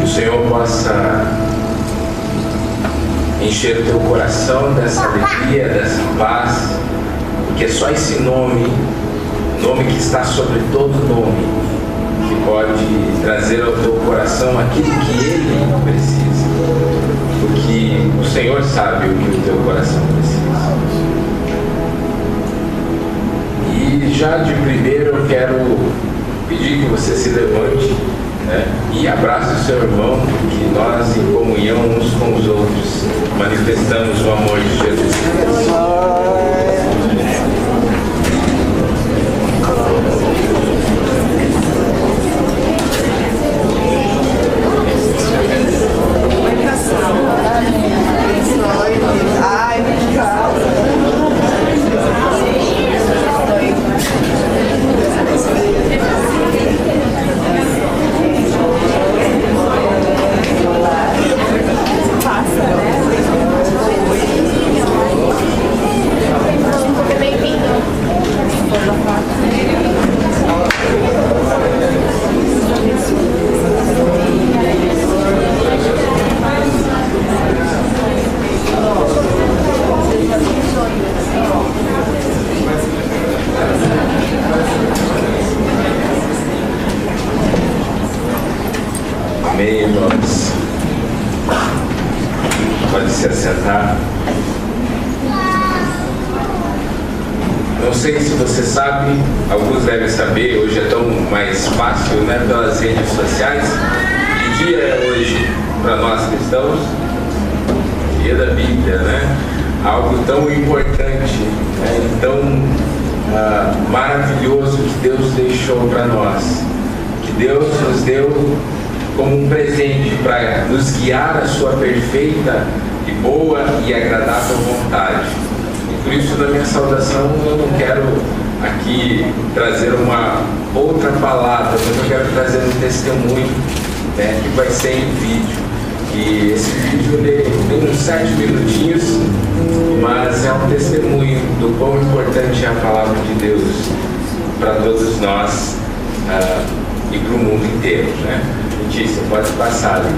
o Senhor possa encher o teu coração dessa alegria, dessa paz, porque é só esse nome que está sobre todo nome, que pode trazer ao teu coração aquilo que Ele precisa, porque o Senhor sabe o que o teu coração precisa. E já de primeiro eu quero pedir que você se levante, né, e abrace o seu irmão, que nós em comunhão uns com os outros manifestamos o amor de Jesus. Amém, irmãos. Pode se assentar. Não sei se você sabe, alguns devem saber, hoje é tão mais fácil, né, pelas redes sociais. Que dia é hoje para nós cristãos? Dia da Bíblia, né? Algo tão importante, né, tão maravilhoso que Deus deixou para nós, que Deus nos deu como um presente para nos guiar à sua perfeita e boa e agradável vontade. E por isso, na minha saudação, eu não quero aqui trazer uma outra palavra, mas eu quero trazer um testemunho, né, que vai ser em vídeo. E esse vídeo tem uns 7 minutinhos, mas é um testemunho do quão importante é a palavra de Deus para todos nós e para o mundo inteiro, né? Letícia, pode passar ali.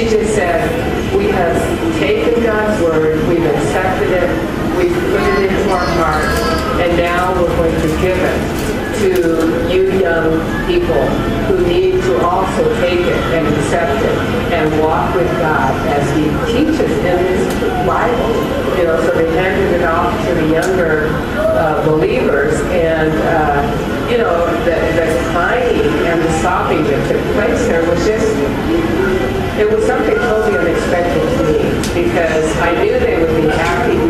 She just said, we have taken God's word, we've accepted it, we've put it into our hearts, and now we're going to give it to you young people who need to also take it and accept it and walk with God as He teaches in His Bible. You know, so they handed it off to the younger believers, and you know, the crying and the sobbing that took place there was just, it was something totally unexpected to me, because I knew they would be happy,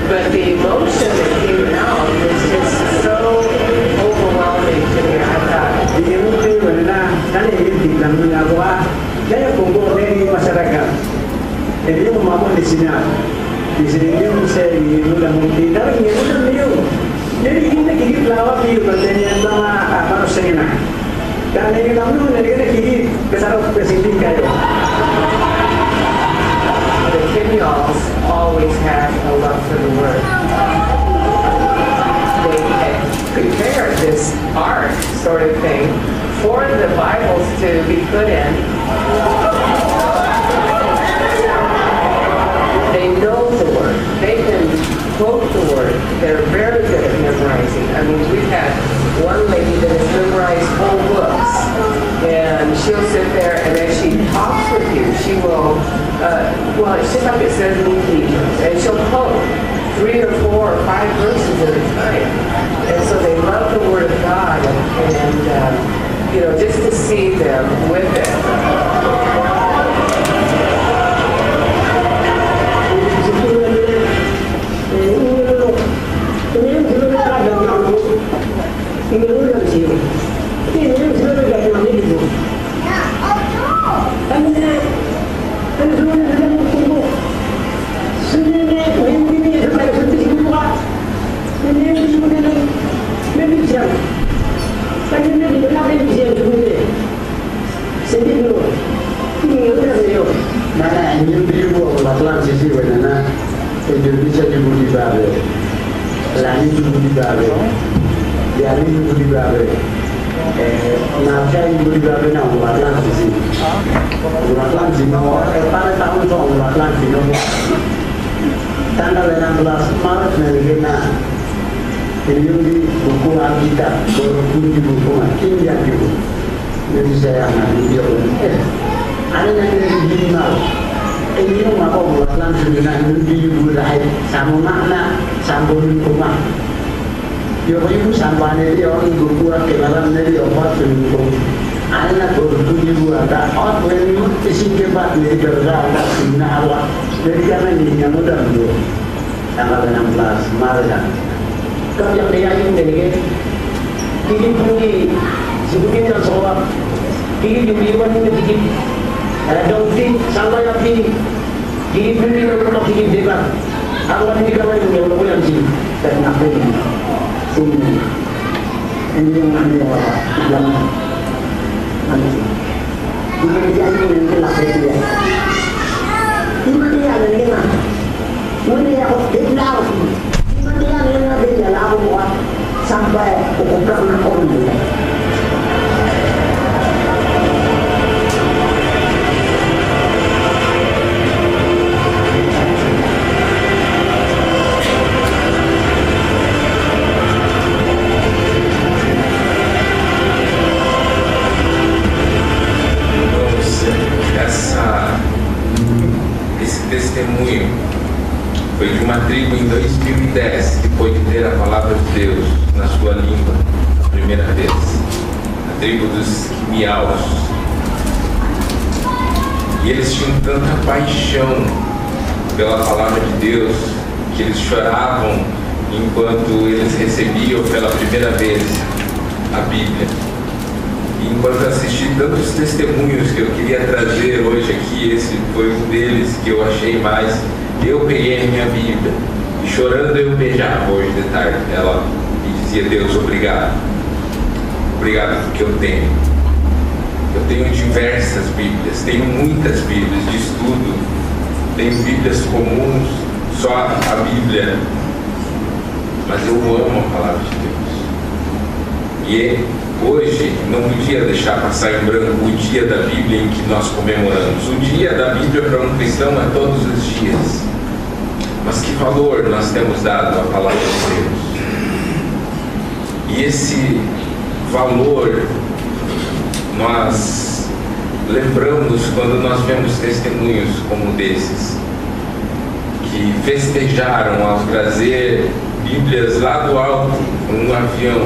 but the emotion that came out was just so overwhelming to me. I thought, Saya kumpul dari masyarakat. Jadi dia membangun di sini. Di sini dia bisa diulang mungkin. Tapi dia bukan dia. Jadi kita kiri pelawak dia bertanya sama apa rasanya. Karena ini kamu dari kita kiri kesarap presiden kayu. The Kimyals always had a love for the word. They had prepared this art sort of thing for the Bibles to be put in. They know the word. They can quote the word. They're very good at memorizing. I mean, we've had one lady that has memorized whole books, and she'll sit there, and as she talks with you, she will, well, it's just like it says in Ephesians, and she'll quote 3 or 4 or 5 verses at a time. And so they love the Word of God, and you know, just to see them with it. Mana ini beribu orang sisi mana Indonesia juga di bawah, Lain juga di bawah, Yali juga di bawah, Nafsa juga di bawah na orang sisi, orang sisi no, pada tahun tu orang sisi no, tanggal 16 Maret negara ini di buku Alkitab, buku di buku King James, jadi saya anak dia ada yang di mana? Ini yang apa buat langsung dengan di budaya sama makna sama rumah. Yo ibu sama ni orang ibu buat kenalan ni apa sungguh. Anak baru di buat ada orang yang isi kebat ni berada di nawa. Jadi karena ini yang mudah tu. Tanggal 16 Maret. Kalau yang dia ini ni kini sebutnya soal kini dibuat ni dikit. Dongti sama yang ini diberi orang ini dekat. Aku ini kalau yang orang sini dan apa ini yang ada yang ini dia ini yang apa dia? Ini dia yang mana? Ini yang aku dengar. Ini dia yang ada di dalam buat sampai ukuran orang. Esse testemunho foi de uma tribo em 2010 que pôde ter a palavra de Deus na sua língua a primeira vez, a tribo dos Kimyals. E eles tinham tanta paixão pela palavra de Deus que eles choravam enquanto eles recebiam pela primeira vez a Bíblia. E enquanto assisti tantos testemunhos que eu queria trazer hoje aqui, esse foi um deles que eu achei mais. Eu peguei a minha Bíblia e chorando eu beijava hoje de tarde ela e dizia: Deus, obrigado. Obrigado porque eu tenho. Eu tenho diversas Bíblias, tenho muitas Bíblias de estudo, tenho Bíblias comuns, só a Bíblia. Mas eu amo a palavra de Deus. E hoje não podia deixar passar em branco o dia da Bíblia em que nós comemoramos. O dia da Bíblia para um cristão é todos os dias. Mas que valor nós temos dado à palavra de Deus? E esse valor nós lembramos quando nós vemos testemunhos como desses, que festejaram ao trazer Bíblias lá do alto, um avião,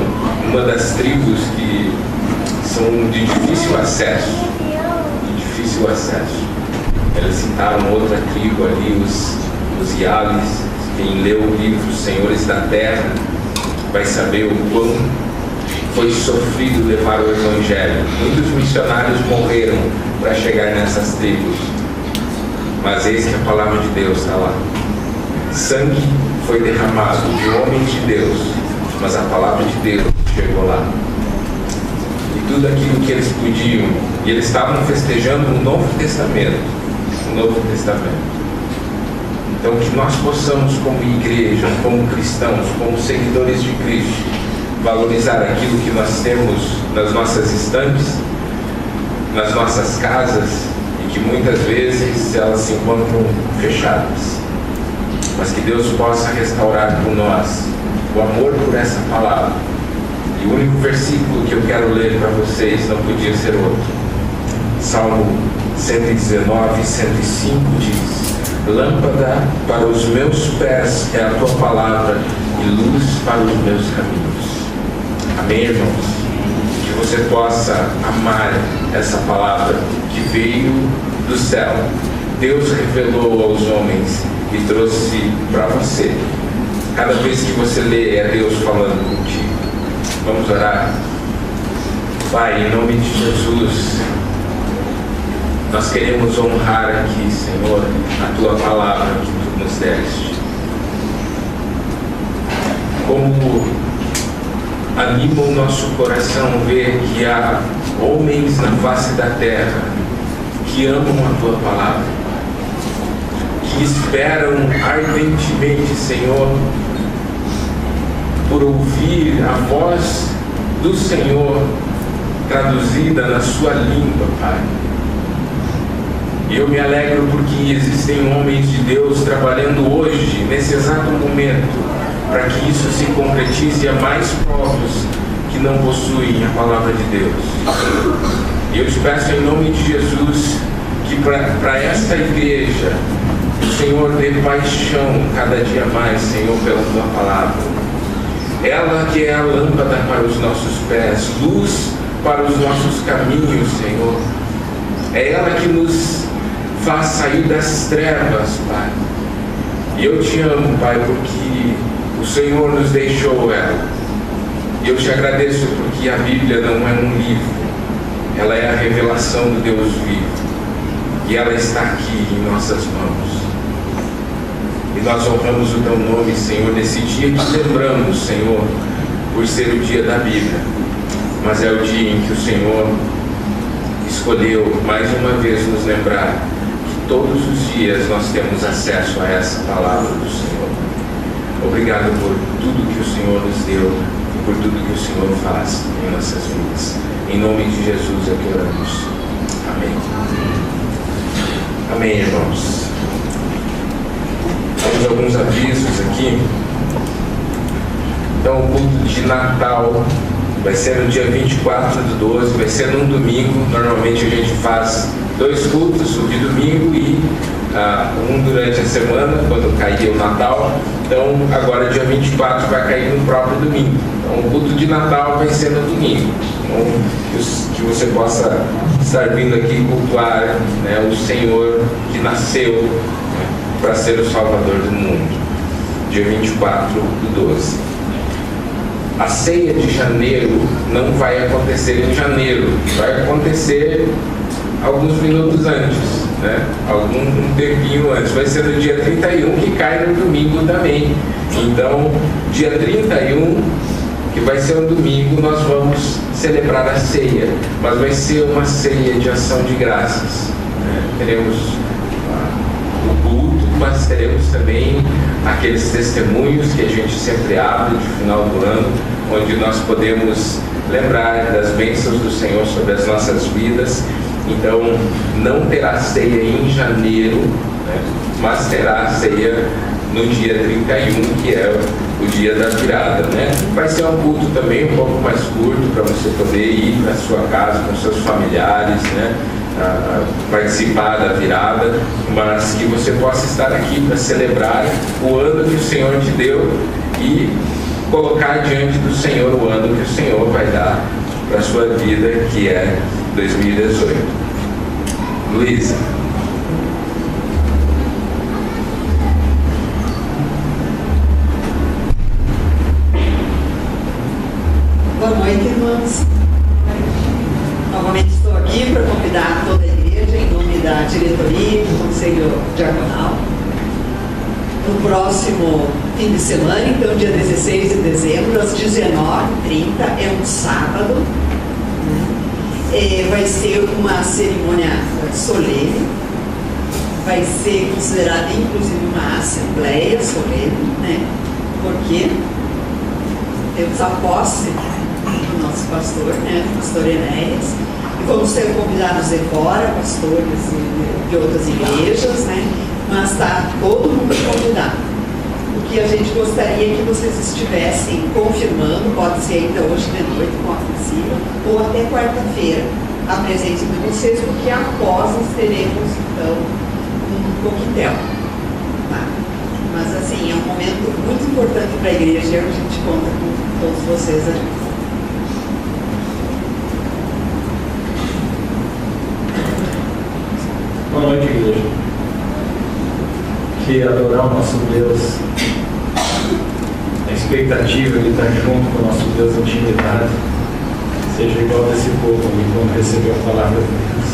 uma das tribos que são de difícil acesso. Eles citaram outra tribo ali, os Yales. Quem leu o livro Senhores da Terra vai saber o quão foi sofrido levar o Evangelho. Muitos missionários morreram para chegar nessas tribos. Mas eis que a palavra de Deus está lá. Sangue foi derramado de homens de Deus, mas a palavra de Deus chegou lá. E tudo aquilo que eles podiam, e eles estavam festejando o Novo Testamento. Então que nós possamos, como igreja, como cristãos, como seguidores de Cristo, valorizar aquilo que nós temos nas nossas estantes, nas nossas casas, e que muitas vezes elas se encontram fechadas. Mas que Deus possa restaurar por nós o amor por essa palavra. E o único versículo que eu quero ler para vocês não podia ser outro. Salmo 119, 105 diz: lâmpada para os meus pés é a tua palavra e luz para os meus caminhos. Amém, irmãos? Que você possa amar essa palavra que veio do céu. Deus revelou aos homens e trouxe para você. Cada vez que você lê, é Deus falando contigo. Vamos orar. Pai, em nome de Jesus, nós queremos honrar aqui, Senhor, a tua palavra que tu nos deste. Como anima o nosso coração ver que há homens na face da terra que amam a tua palavra, que esperam ardentemente, Senhor, por ouvir a voz do Senhor traduzida na sua língua, Pai. E eu me alegro porque existem homens de Deus trabalhando hoje, nesse exato momento, para que isso se concretize a mais povos que não possuem a palavra de Deus. E eu te peço em nome de Jesus que para esta igreja o Senhor dê paixão cada dia mais, Senhor, pela tua palavra. Ela que é a lâmpada para os nossos pés, luz para os nossos caminhos, Senhor. É ela que nos faz sair das trevas, Pai. E eu te amo, Pai, porque o Senhor nos deixou ela. E eu te agradeço porque a Bíblia não é um livro, ela é a revelação do Deus vivo. E ela está aqui em nossas mãos. E nós honramos o teu nome, Senhor, nesse dia que lembramos, Senhor, por ser o dia da Bíblia. Mas é o dia em que o Senhor escolheu mais uma vez nos lembrar que todos os dias nós temos acesso a essa palavra do Senhor. Obrigado por tudo que o Senhor nos deu e por tudo que o Senhor faz em nossas vidas. Em nome de Jesus é que oramos. Amém. Amém, irmãos. Temos alguns avisos aqui. Então, o culto de Natal vai ser no dia 24/12, vai ser num domingo. Normalmente a gente faz 2 cultos, o de domingo e um durante a semana, quando caía o Natal. Então, agora dia 24 vai cair no próprio domingo. Então, o culto de Natal vai ser no domingo. Então, que você possa estar vindo aqui cultuar, né, o Senhor que nasceu, né, para ser o Salvador do mundo. Dia 24/12. A ceia de janeiro não vai acontecer em janeiro, vai acontecer alguns minutos antes, né? Um tempinho antes. Vai ser no dia 31, que cai no domingo também. Então, dia 31, que vai ser um domingo, nós vamos celebrar a ceia, mas vai ser uma ceia de ação de graças, né? Teremos o culto, mas teremos também aqueles testemunhos que a gente sempre abre de final do ano, onde nós podemos lembrar das bênçãos do Senhor sobre as nossas vidas. Então, não terá ceia em janeiro, né? Mas terá ceia no dia 31, que é o dia da virada, né? Vai ser um culto também um pouco mais curto, para você poder ir para sua casa com seus familiares, né? Participar da virada, mas que você possa estar aqui para celebrar o ano que o Senhor te deu e colocar diante do Senhor o ano que o Senhor vai dar para a sua vida, que é 2018. Luísa. Boa noite, irmãos. Novamente estou aqui para convidar toda a igreja, em nome da diretoria e do Conselho Diaconal. No próximo fim de semana, então, dia 16 de dezembro, às 19h30, é um sábado, né? Vai ser uma cerimônia solene, vai ser considerada inclusive uma assembleia solene, né? Porque temos a posse do nosso pastor, né? Pastor Enéas, e vamos ser convidados de fora, pastores de outras igrejas, né? Mas está todo mundo convidado. O que a gente gostaria é que vocês estivessem confirmando, pode ser ainda hoje de noite com a ofensiva, ou até quarta-feira, a presença de vocês, porque após nós teremos então um coquetel. Tá? Mas assim, é um momento muito importante para a igreja e a gente conta com todos vocês ali. Boa noite, igreja. Que adorar o nosso Deus, a expectativa de estar junto com o nosso Deus em intimidade, seja igual desse povo ali quando recebeu a palavra de Deus.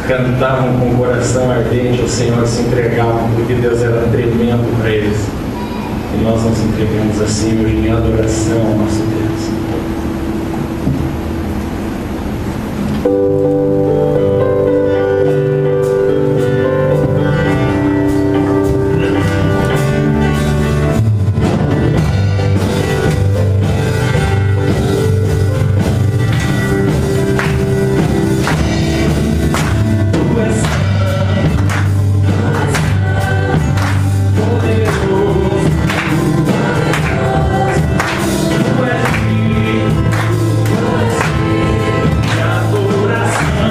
Cantavam com o coração ardente ao Senhor e se entregavam, porque Deus era tremendo para eles. E nós nos entregamos assim hoje em adoração ao nosso Deus. Adoração.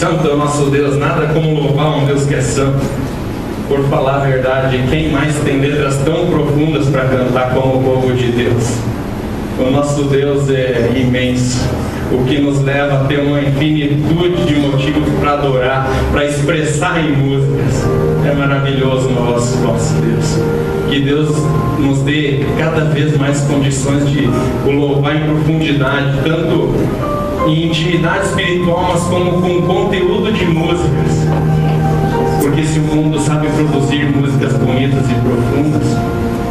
santo é o nosso Deus, nada como louvar um Deus que é santo. Por falar a verdade, quem mais tem letras tão profundas para cantar como o povo de Deus? O nosso Deus é imenso, o que nos leva a ter uma infinitude de motivos para adorar, para expressar em músicas. É maravilhoso o nosso Deus. Que Deus nos dê cada vez mais condições de o louvar em profundidade, tanto em intimidade espiritual, mas como com conteúdo de músicas. Porque se o mundo sabe produzir músicas bonitas e profundas,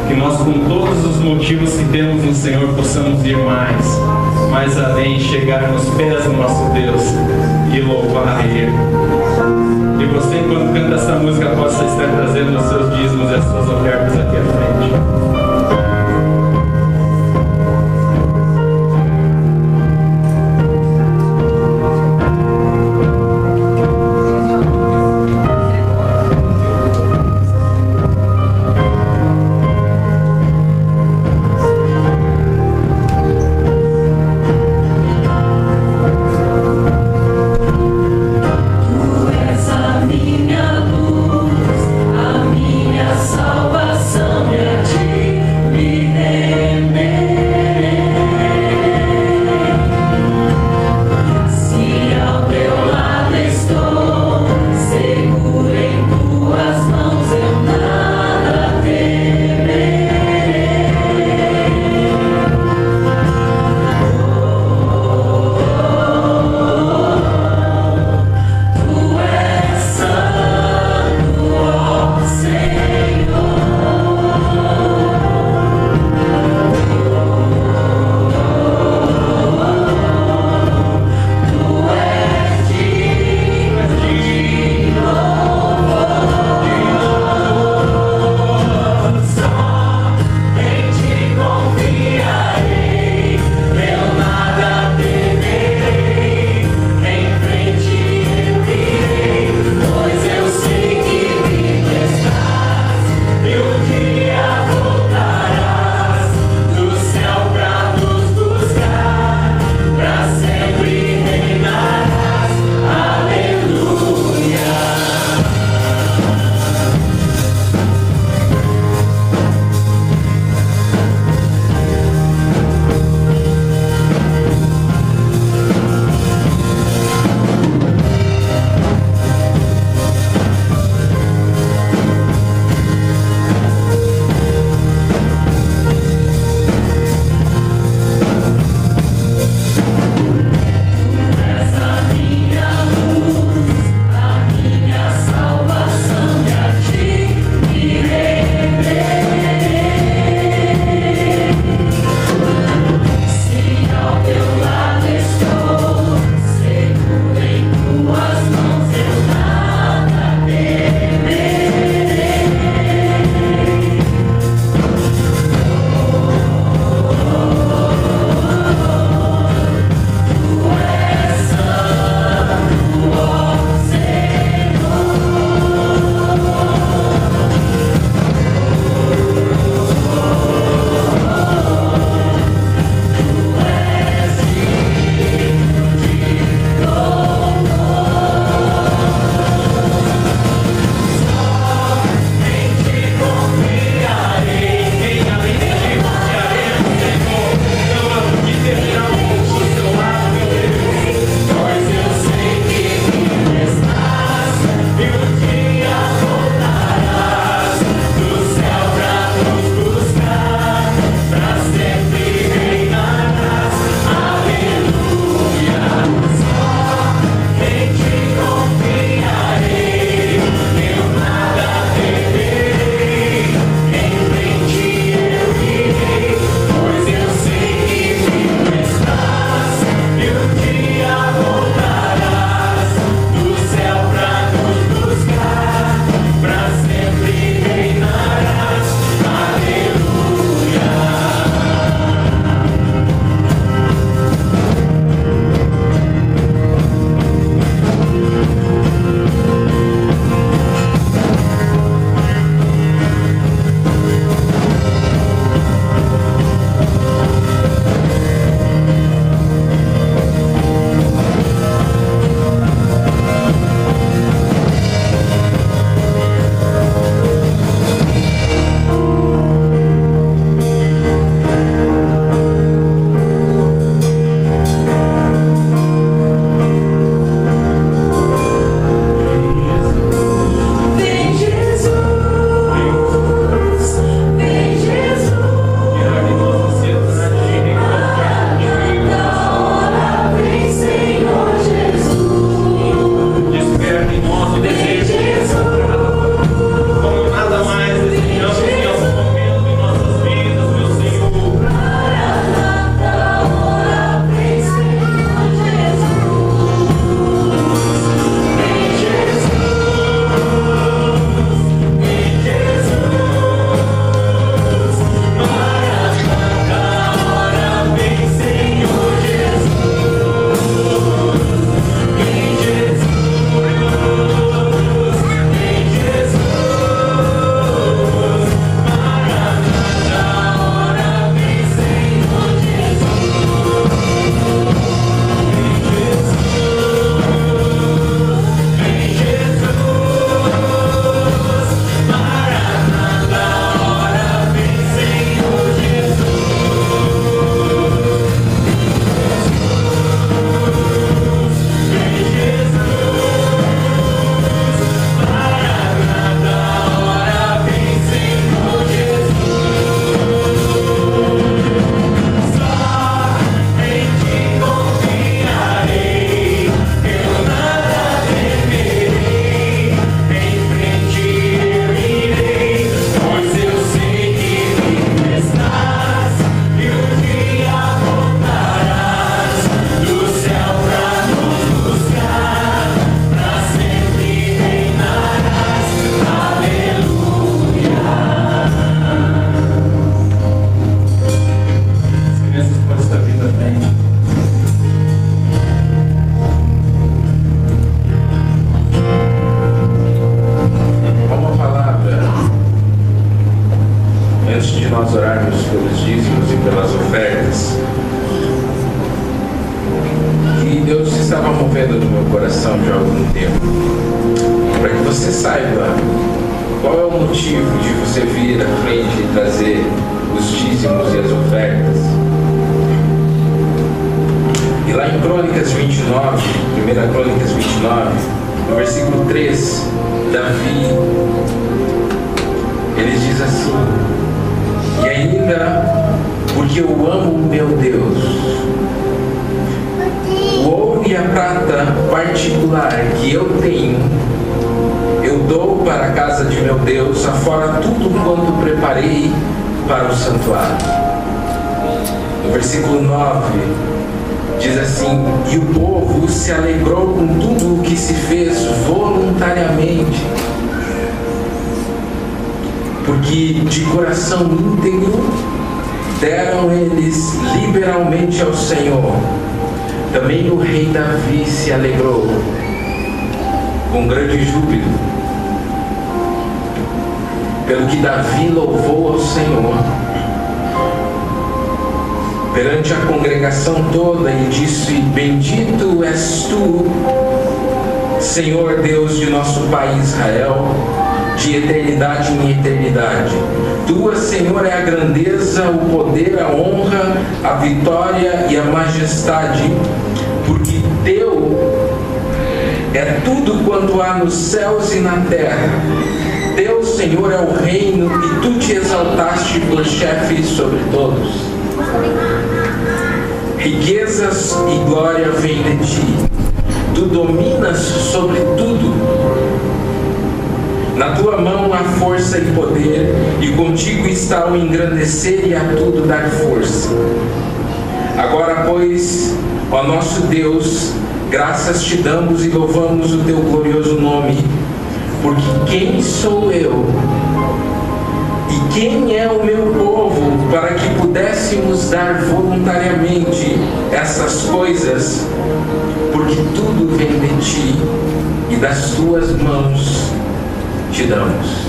que nós, com todos os motivos que temos no Senhor, possamos ir mais além, chegar nos pés do nosso Deus e louvar Ele. E você, enquanto canta essa música, possa estar trazendo os seus dízimos e as suas ofertas aqui à frente. Salvação é de antes de nós orarmos pelos dízimos e pelas ofertas, que Deus estava movendo no meu coração já há algum tempo, para que você saiba qual é o motivo de você vir à frente e trazer os dízimos e as ofertas. E lá em Crônicas 29, 1 Crônicas 29, no versículo 3, Davi, ele diz assim: e ainda porque eu amo o meu Deus, o ouro e a prata particular que eu tenho, eu dou para a casa de meu Deus, afora tudo quanto preparei para o santuário. No versículo 9, diz assim: e o povo se alegrou com tudo o que se fez voluntariamente, porque de coração íntegro deram eles liberalmente ao Senhor. Também o rei Davi se alegrou com grande júbilo, pelo que Davi louvou ao Senhor perante a congregação toda e disse: bendito és tu, Senhor Deus de nosso pai Israel, de eternidade em eternidade. Tua, Senhor, é a grandeza, o poder, a honra, a vitória e a majestade, porque teu é tudo quanto há nos céus e na terra. Teu, Senhor, é o reino e tu te exaltaste por chefe sobre todos. Riquezas e glória vêm de ti. Tu dominas sobre tudo. Na tua mão há força e poder, e contigo está o engrandecer e a tudo dar força. Agora, pois, ó nosso Deus, graças te damos e louvamos o teu glorioso nome, porque quem sou eu e quem é o meu povo para que pudéssemos dar voluntariamente essas coisas? Porque tudo vem de ti e das tuas mãos te damos.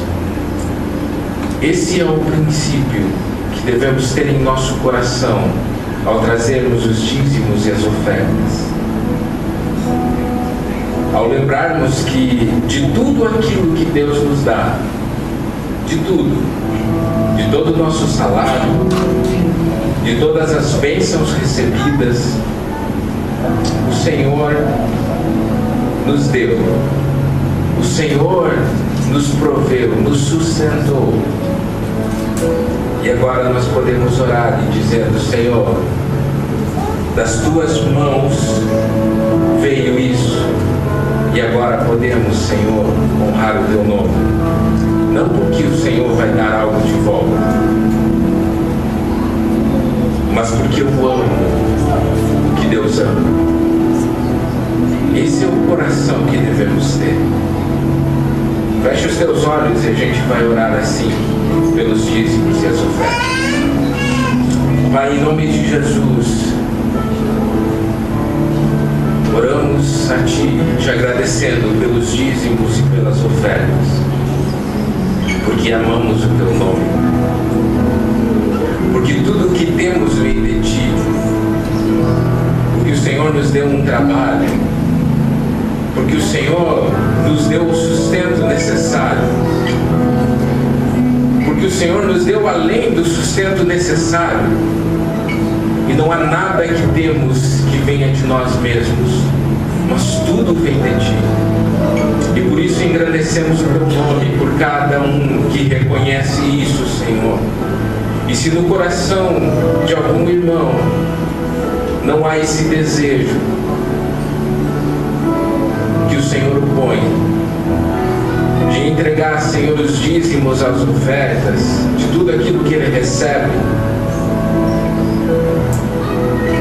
Esse é o princípio que devemos ter em nosso coração ao trazermos os dízimos e as ofertas. Ao lembrarmos que de tudo aquilo que Deus nos dá, de tudo, de todo o nosso salário, de todas as bênçãos recebidas, o Senhor nos deu, o Senhor nos proveu, nos sustentou. E agora nós podemos orar e dizendo: Senhor, das tuas mãos veio isso, e agora podemos, Senhor, honrar o teu nome. Não porque o Senhor vai dar algo de volta, mas porque eu amo o que Deus ama. Esse é o coração que devemos ter. Feche os teus olhos e a gente vai orar assim pelos dízimos e as ofertas. Pai, em nome de Jesus, oramos a Ti, te agradecendo pelos dízimos e pelas ofertas, porque amamos o Teu nome, porque tudo o que temos vem de Ti, porque o Senhor nos deu um trabalho, porque o Senhor nos deu o sustento necessário, porque o Senhor nos deu além do sustento necessário, e não há nada que temos que venha de nós mesmos, mas tudo vem de Ti. E por isso engrandecemos o Teu nome, por cada um que reconhece isso, Senhor. E se no coração de algum irmão não há esse desejo, que o Senhor o põe, de entregar, Senhor, os dízimos, as ofertas, de tudo aquilo que ele recebe,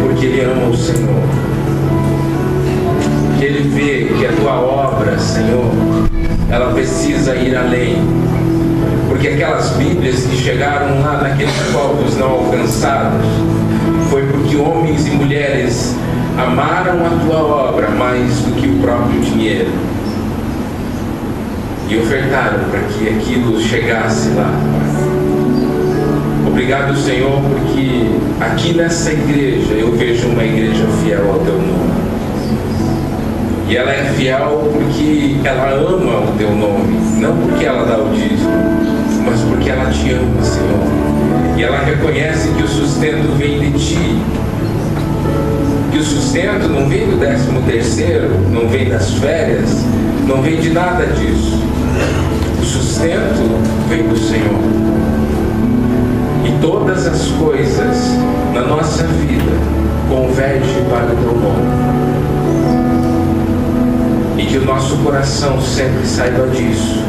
porque ele ama o Senhor, que ele vê que a tua obra, Senhor, ela precisa ir além, porque aquelas Bíblias que chegaram lá naqueles povos não alcançados, foi porque homens e mulheres amaram a tua obra mais do que o próprio dinheiro e ofertaram para que aquilo chegasse lá. Obrigado, Senhor, porque aqui nessa igreja eu vejo uma igreja fiel ao Teu nome. E ela é fiel porque ela ama o Teu nome, não porque ela dá o dízimo, mas porque ela Te ama, Senhor. E ela reconhece que o sustento vem de Ti. Que o sustento não vem do 13º, não vem das férias, não vem de nada disso. O sustento vem do Senhor. E todas as coisas na nossa vida convergem para o Teu nome. E que o nosso coração sempre saiba disso,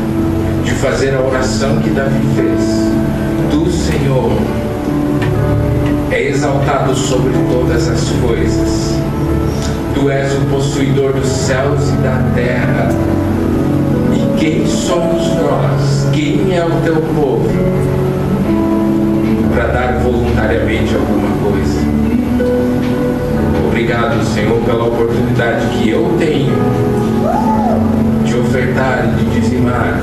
de fazer a oração que Davi fez. Tu, Senhor, é exaltado sobre todas as coisas. Tu és o possuidor dos céus e da terra. E quem somos nós? Quem é o Teu povo para dar voluntariamente alguma coisa? Obrigado, Senhor, pela oportunidade que eu tenho de ofertar e de dizimar,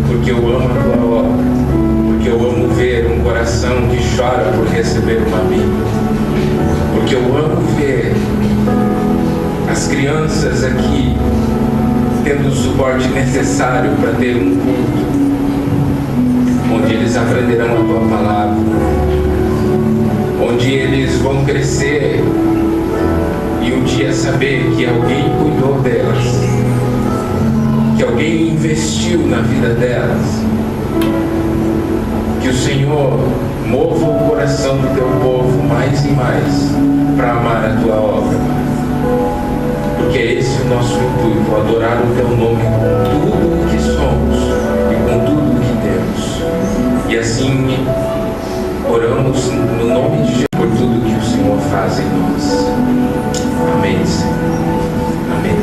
porque eu amo a Tua obra, porque eu amo ver um coração que chora por receber uma Bíblia, porque eu amo ver as crianças aqui tendo o suporte necessário para ter um culto onde eles aprenderão a Tua palavra, onde eles vão crescer e um dia saber que alguém cuidou delas, que alguém investiu na vida delas. Que o Senhor mova o coração do Teu povo mais e mais para amar a Tua obra, porque é esse o nosso intuito, adorar o Teu nome com tudo o que somos e com tudo o que temos. E assim oramos no nome de Jesus por tudo que o Senhor faz em nós. Amém, Senhor. Amém.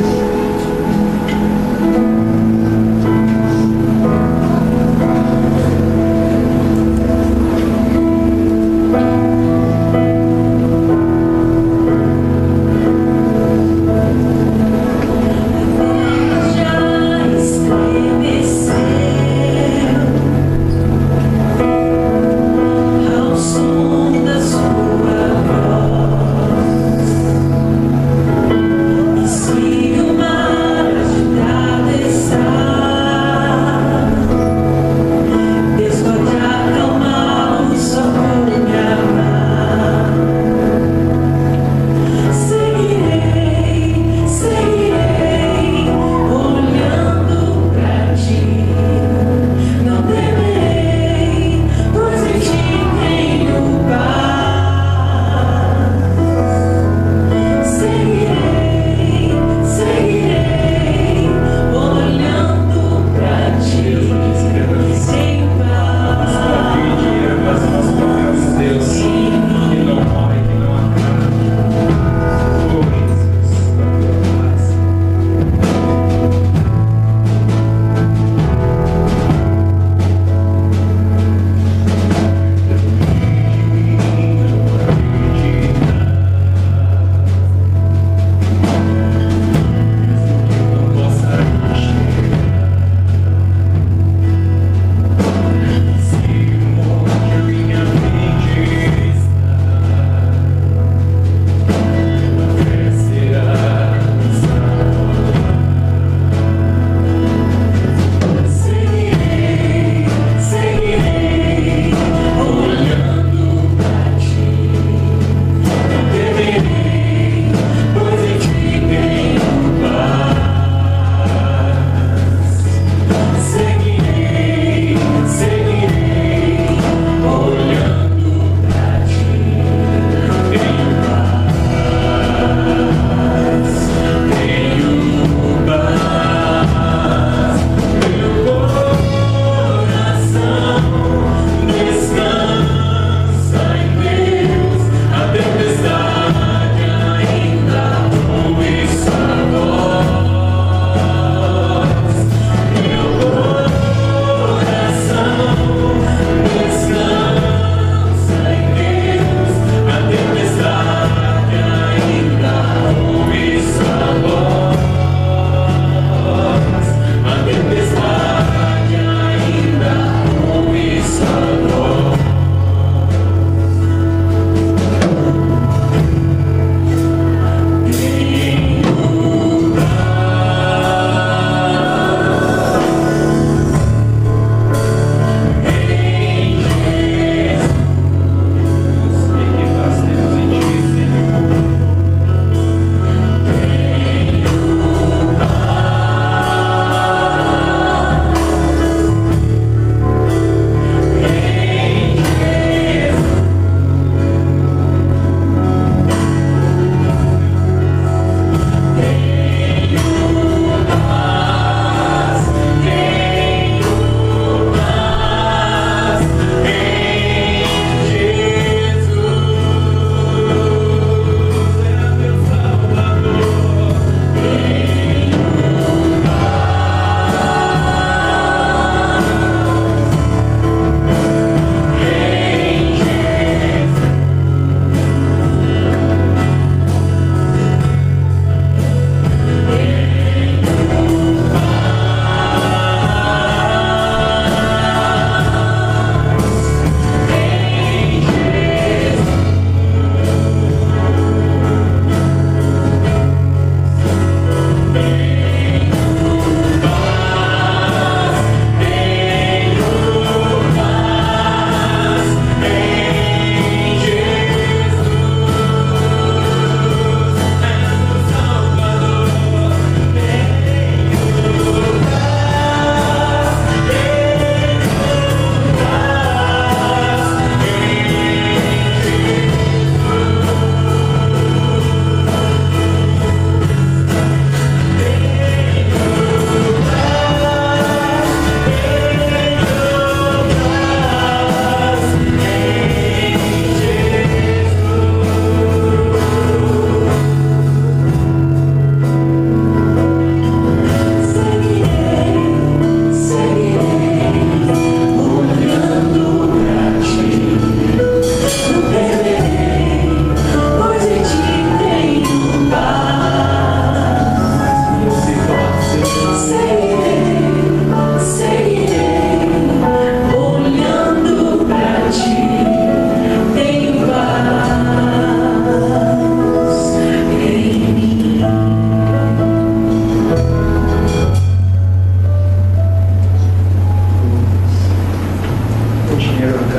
Ao som da sua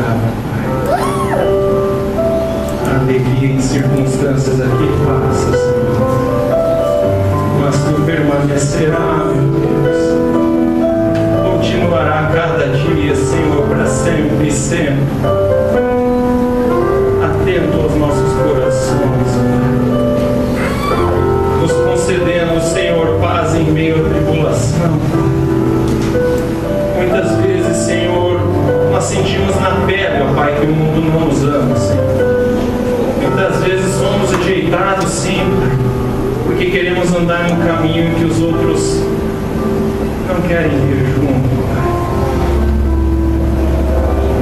palavra, Pai. A alegria em circunstâncias aqui passa, Senhor. Mas tu permanecerá, meu Deus. Continuará cada dia, Senhor, para sempre e sempre. Atento aos nossos corações, Pai. Nos concedendo, Senhor, paz em meio à tribulação. Muitas vezes, Senhor, nós sentimos na pele, ó Pai, que o mundo não nos ama, Senhor. Muitas vezes somos rejeitados, sim, porque queremos andar num caminho que os outros não querem ir junto, Pai.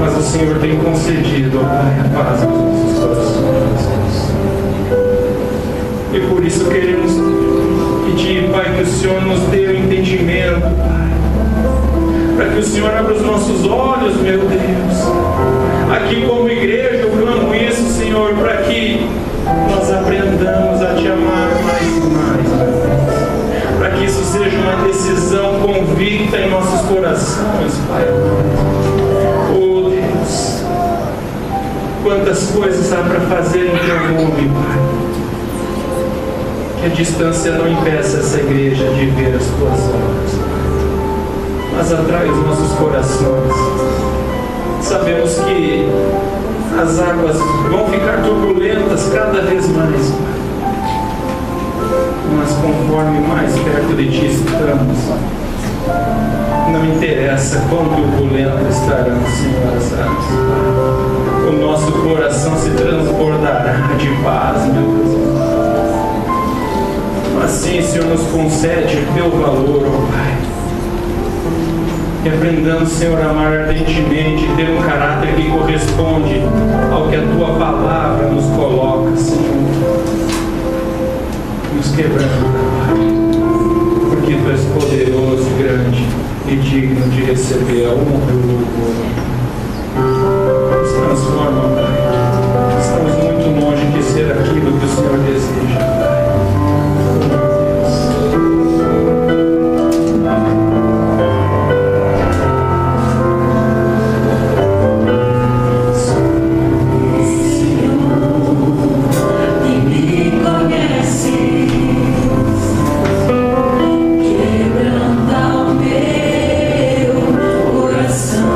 Mas o Senhor tem concedido, ó Pai, a paz aos nossos corações. E por isso queremos pedir, Pai, que o Senhor nos dê o entendimento, Pai. Para que o Senhor abra os nossos olhos, meu Deus. Aqui como igreja eu clamo isso, Senhor, para que nós aprendamos a Te amar mais e mais, meu Deus. Para que isso seja uma decisão convicta em nossos corações, Pai. Oh Deus, quantas coisas há para fazer em Teu nome, Pai. Que a distância não impeça essa igreja de ver as Tuas obras, mas atrai os nossos corações. Sabemos que as águas vão ficar turbulentas cada vez mais, mas conforme mais perto de Ti estamos, não interessa quão turbulentas estarão, Senhor, as águas. O nosso coração se transbordará de paz, meu Deus. Assim, Senhor, nos concede o Teu valor, ó Pai. Que aprendamos, Senhor, a amar ardentemente, ter um caráter que corresponde ao que a Tua palavra nos coloca, Senhor. Nos quebrando, Pai, porque Tu és poderoso, grande e digno de receber a honra e o louvor. Nos transforma, Pai. Estamos muito longe de ser aquilo que o Senhor deseja, Pai. Quebranta o meu coração.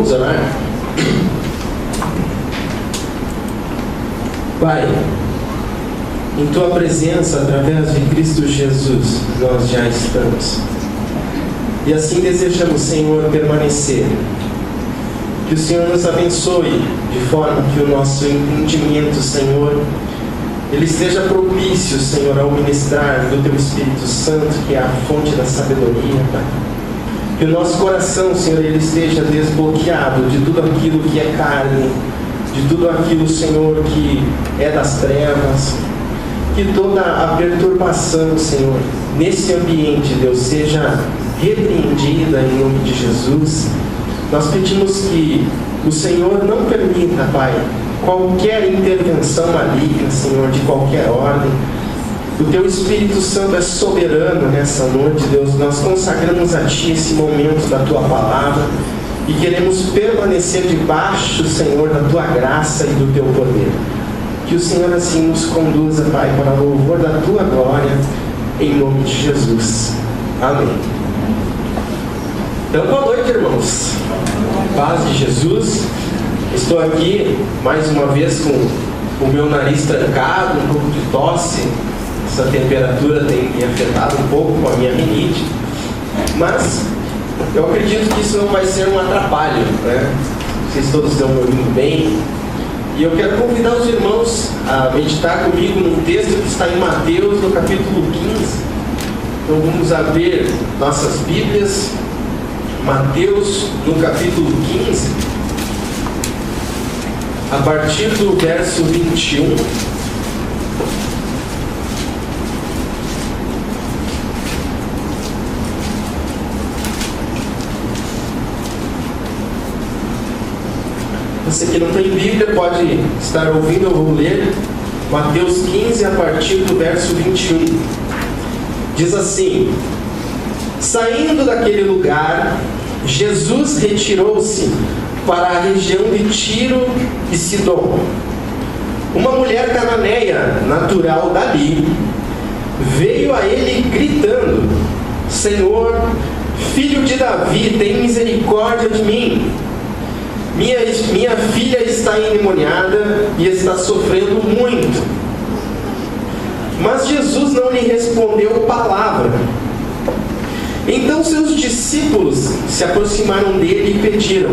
Vamos orar? Pai, em Tua presença, através de Cristo Jesus, nós já estamos. E assim desejamos, Senhor, permanecer. Que o Senhor nos abençoe, de forma que o nosso entendimento, Senhor, ele esteja propício, Senhor, ao ministrar do Teu Espírito Santo, que é a fonte da sabedoria, Pai. Que o nosso coração, Senhor, ele esteja desbloqueado de tudo aquilo que é carne, de tudo aquilo, Senhor, que é das trevas. Que toda a perturbação, Senhor, nesse ambiente, Deus, seja repreendida em nome de Jesus. Nós pedimos que o Senhor não permita, Pai, qualquer intervenção maligna, Senhor, de qualquer ordem. O Teu Espírito Santo é soberano nessa noite, Deus. Nós consagramos a Ti esse momento da Tua palavra e queremos permanecer debaixo, Senhor, da Tua graça e do Teu poder. Que o Senhor assim nos conduza, Pai, para o louvor da Tua glória, em nome de Jesus. Amém. Então, boa noite, irmãos. Paz de Jesus. Estou aqui mais uma vez com o meu nariz trancado, um pouco de tosse. Essa temperatura tem me afetado um pouco com a minha rinite. Mas eu acredito que isso não vai ser um atrapalho, né? Vocês todos estão me ouvindo bem. E eu quero convidar os irmãos a meditar comigo num texto que está em Mateus, no capítulo 15. Então vamos abrir nossas Bíblias. Mateus, no capítulo 15, a partir do verso 21. Você que não tem Bíblia pode estar ouvindo, eu vou ler. Mateus 15, a partir do verso 21. Diz assim: saindo daquele lugar, Jesus retirou-se para a região de Tiro e Sidom. Uma mulher cananeia, natural dali, veio a ele gritando: Senhor, filho de Davi, tem misericórdia de mim. Minha filha está endemoniada e está sofrendo muito. Mas Jesus não lhe respondeu palavra. Então seus discípulos se aproximaram dele e pediram: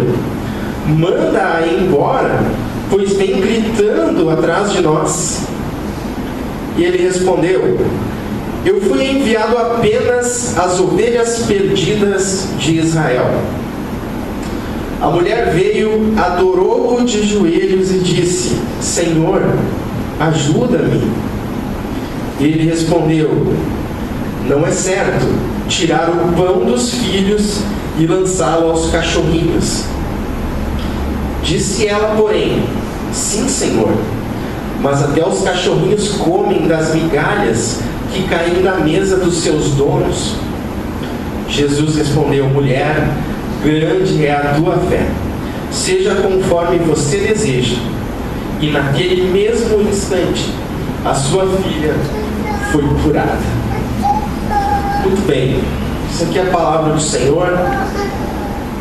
manda-a embora, pois vem gritando atrás de nós. E ele respondeu: eu fui enviado apenas às ovelhas perdidas de Israel. A mulher veio, adorou-o de joelhos e disse: Senhor, ajuda-me. Ele respondeu: não é certo tirar o pão dos filhos e lançá-lo aos cachorrinhos. Disse ela, porém: sim, Senhor, mas até os cachorrinhos comem das migalhas que caem da mesa dos seus donos. Jesus respondeu: mulher, grande é a tua fé, seja conforme você deseja. E naquele mesmo instante, a sua filha foi curada. Muito bem, isso aqui é a palavra do Senhor.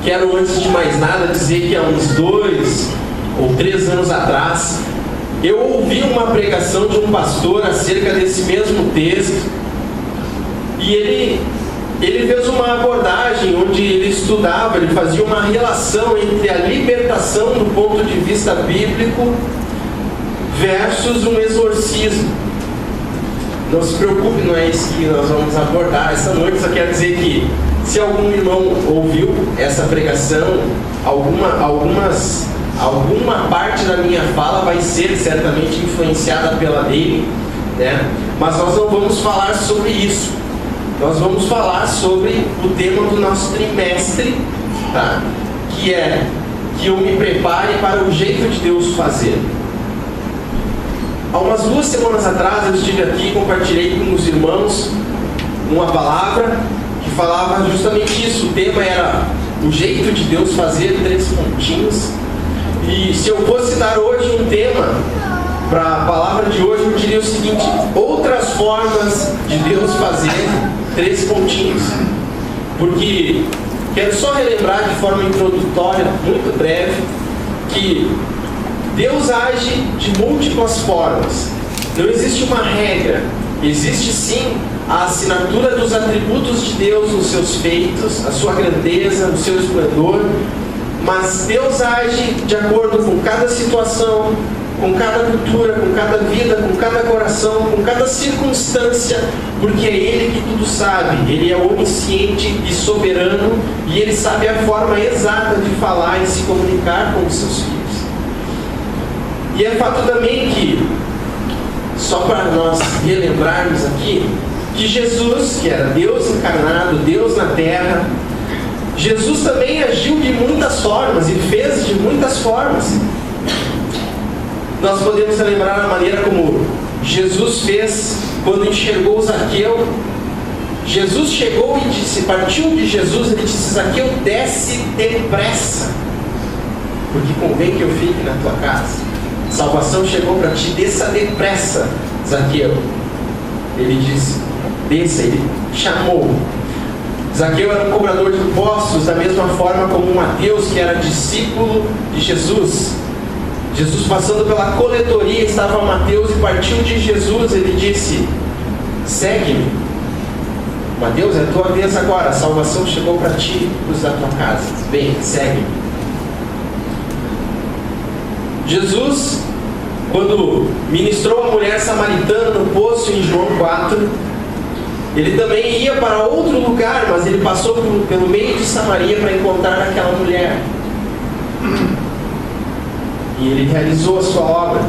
Quero, antes de mais nada, dizer que há uns 2 ou 3 anos atrás, eu ouvi uma pregação de um pastor acerca desse mesmo texto, e ele fez uma abordagem onde ele estudava, ele fazia uma relação entre a libertação do ponto de vista bíblico versus um exorcismo. Não se preocupe, não é isso que nós vamos abordar essa noite. Só quero dizer que, se algum irmão ouviu essa pregação, alguma parte da minha fala vai ser certamente influenciada pela dele, né? Mas nós não vamos falar sobre isso. Nós vamos falar sobre o tema do nosso trimestre, tá? Que é que eu me prepare para o jeito de Deus fazer. Há umas 2 semanas atrás eu estive aqui e compartilhei com os irmãos uma palavra que falava justamente isso. O tema era o jeito de Deus fazer, 3 pontinhos. E se eu fosse dar hoje um tema para a palavra de hoje, eu diria o seguinte: outras formas de Deus fazer, 3 pontinhos. Porque quero só relembrar de forma introdutória, muito breve, que Deus age de múltiplas formas. Não existe uma regra. Existe sim a assinatura dos atributos de Deus nos seus feitos, a sua grandeza, no seu esplendor, mas Deus age de acordo com cada situação, com cada cultura, com cada vida, com cada coração, com cada circunstância, porque é Ele que tudo sabe. Ele é onisciente e soberano, e Ele sabe a forma exata de falar e se comunicar com os seus filhos. E é fato também que, só para nós relembrarmos aqui, que Jesus, que era Deus encarnado, Deus na terra, Jesus também agiu de muitas formas e fez de muitas formas. Nós podemos lembrar a maneira como Jesus fez quando enxergou Zaqueu. Jesus chegou e disse, partiu de Jesus, ele disse, Zaqueu, desce depressa, porque convém que eu fique na tua casa. Salvação chegou para ti, desça depressa, Zaqueu. Ele disse, desça, ele chamou. Zaqueu era um cobrador de impostos, da mesma forma como Mateus, que era discípulo de Jesus. Jesus passando pela coletoria, estava Mateus e partiu de Jesus, ele disse, segue-me. Mateus, é a tua vez agora, a salvação chegou para ti, os da tua casa. Vem, segue-me. Jesus, quando ministrou a mulher samaritana no poço em João 4, ele também ia para outro lugar, mas ele passou pelo meio de Samaria para encontrar aquela mulher. E ele realizou a sua obra.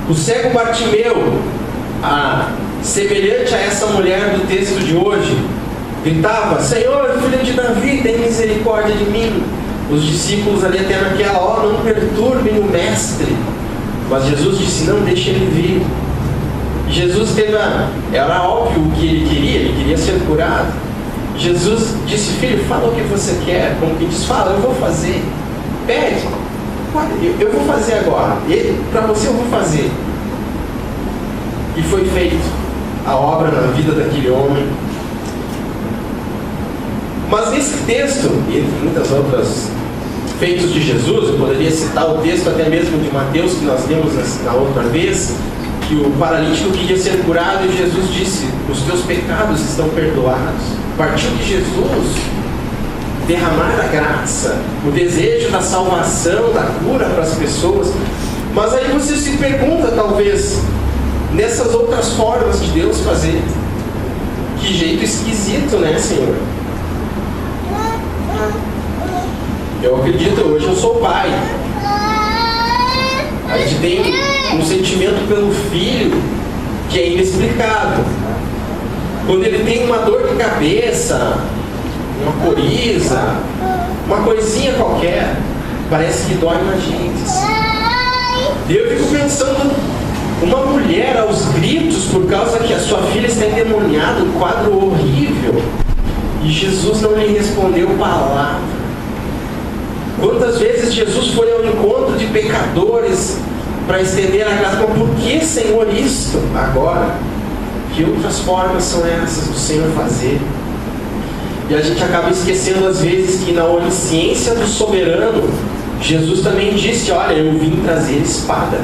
O cego Bartimeu, semelhante a essa mulher do texto de hoje, gritava, Senhor, filho de Davi, tem misericórdia de mim. Os discípulos ali até naquela hora, não perturbem o mestre. Mas Jesus disse, não, deixe ele vir. Jesus era óbvio o que ele queria ser curado. Jesus disse, filho, fala o que você quer. Como que diz, fala, eu vou fazer. Pede, eu vou fazer agora. Para você eu vou fazer. E foi feito a obra na vida daquele homem. Mas nesse texto, entre muitas outras feitos de Jesus, eu poderia citar o texto até mesmo de Mateus, que nós lemos na outra vez, que o paralítico queria ser curado e Jesus disse, os teus pecados estão perdoados. Partiu de Jesus derramar a graça, o desejo da salvação, da cura para as pessoas. Mas aí você se pergunta, talvez, nessas outras formas de Deus fazer, que jeito esquisito, né, Senhor? Eu acredito, hoje eu sou pai. A gente tem um sentimento pelo filho que é inexplicável. Quando ele tem uma dor de cabeça, uma coriza, uma coisinha qualquer, parece que dói na gente. E eu fico pensando, uma mulher aos gritos por causa que a sua filha está endemoniada, um quadro horrível, e Jesus não lhe respondeu palavra. Quantas vezes Jesus foi ao encontro de pecadores para estender a graça? Mas por que, Senhor, isto agora? Que outras formas são essas do Senhor fazer? E a gente acaba esquecendo às vezes que na onisciência do soberano, Jesus também disse, olha, eu vim trazer espada.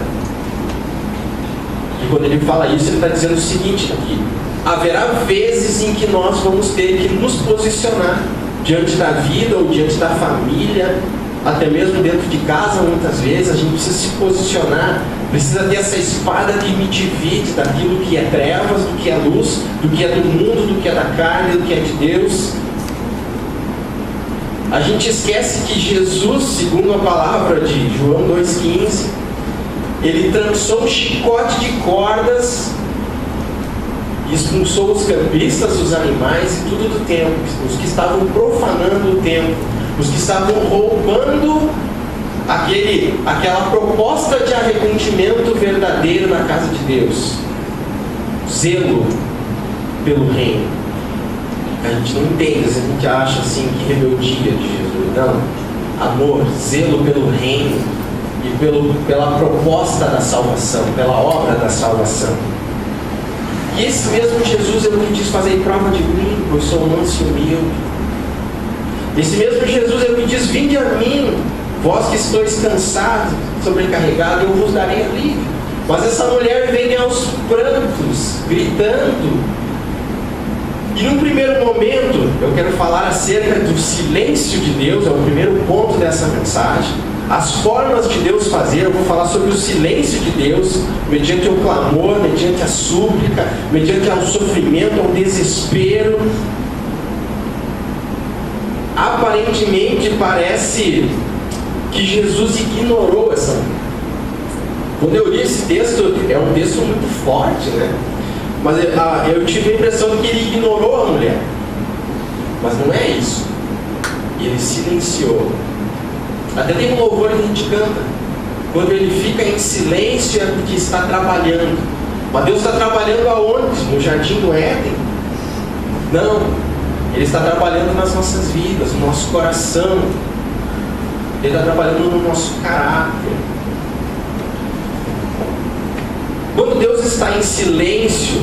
E quando ele fala isso, ele está dizendo o seguinte aqui, haverá vezes em que nós vamos ter que nos posicionar diante da vida ou diante da família, até mesmo dentro de casa, muitas vezes a gente precisa se posicionar, precisa ter essa espada que me divide daquilo que é trevas, do que é luz, do que é do mundo, do que é da carne, do que é de Deus. A gente esquece que Jesus, segundo a palavra de João 2,15, ele trançou um chicote de cordas, expulsou os campistas, os animais e tudo do templo, os que estavam profanando o templo, os que estavam roubando aquela proposta de arrependimento verdadeiro na casa de Deus. Zelo pelo reino. A gente não entende, a gente acha assim que rebeldia de Jesus. Não. Amor, zelo pelo reino e pela proposta da salvação, pela obra da salvação. E esse mesmo Jesus é o que diz: fazei prova de mim, pois sou manso e humilde. Esse mesmo Jesus é o que diz: vinde a mim, vós que estáis cansados, sobrecarregados, eu vos darei alívio. Mas essa mulher vem aos prantos, gritando. E num primeiro momento, eu quero falar acerca do silêncio de Deus, é o primeiro ponto dessa mensagem. As formas de Deus fazer, eu vou falar sobre o silêncio de Deus, mediante o clamor, mediante a súplica, mediante o sofrimento, o desespero. Aparentemente parece que Jesus ignorou essa mulher. Quando eu li esse texto, é um texto muito forte, né? Mas eu tive a impressão de que ele ignorou a mulher. Mas não é isso. Ele silenciou. Até tem um louvor que a gente canta: quando ele fica em silêncio é porque está trabalhando. Mas Deus está trabalhando aonde? No jardim do Éden? Não. Ele está trabalhando nas nossas vidas, no nosso coração. Ele está trabalhando no nosso caráter. Quando Deus está em silêncio,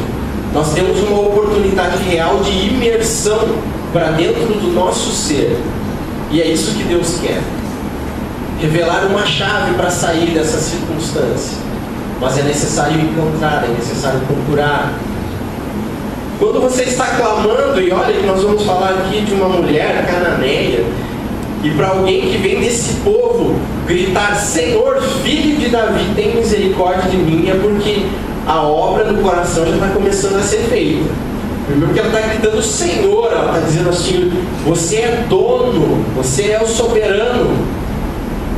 nós temos uma oportunidade real de imersão para dentro do nosso ser. E é isso que Deus quer. Revelar uma chave para sair dessa circunstância. Mas é necessário encontrar, é necessário procurar. Quando você está clamando, e olha que nós vamos falar aqui de uma mulher cananeia, e para alguém que vem desse povo gritar: Senhor, filho de Davi, tem misericórdia de mim, é porque a obra no coração já está começando a ser feita. Primeiro porque ela está gritando Senhor, ela está dizendo assim: você é dono, você é o soberano.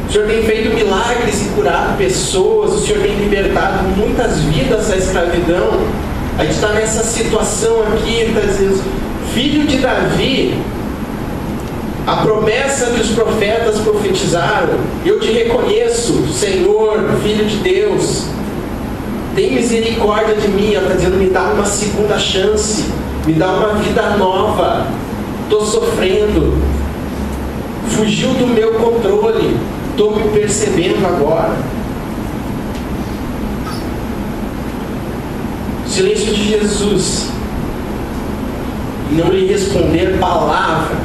O Senhor tem feito milagres e curado pessoas, o Senhor tem libertado muitas vidas da escravidão. A gente está nessa situação aqui, está dizendo: filho de Davi, a promessa que os profetas profetizaram, eu te reconheço, Senhor, Filho de Deus, tem misericórdia de mim. Ela está dizendo: me dá uma segunda chance, me dá uma vida nova, estou sofrendo, fugiu do meu controle, estou me percebendo agora. O silêncio de Jesus, não lhe responder palavra,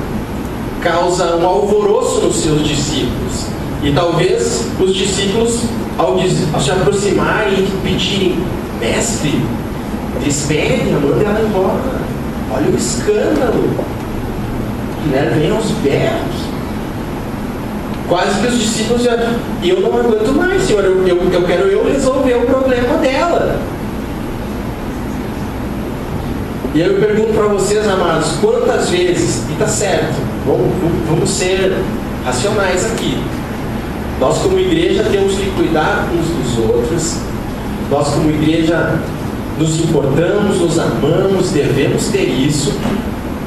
causa um alvoroço nos seus discípulos. E talvez os discípulos, ao se aproximarem e pedirem: mestre, despede, manda ela embora, olha o escândalo. A mulher vem aos berros. Quase que os discípulos já: eu não aguento mais, Senhor, eu quero resolver o problema dela. E aí eu pergunto para vocês, amados, quantas vezes, e está certo, vamos ser racionais aqui. Nós como igreja temos que cuidar uns dos outros. Nós como igreja nos importamos, nos amamos, devemos ter isso.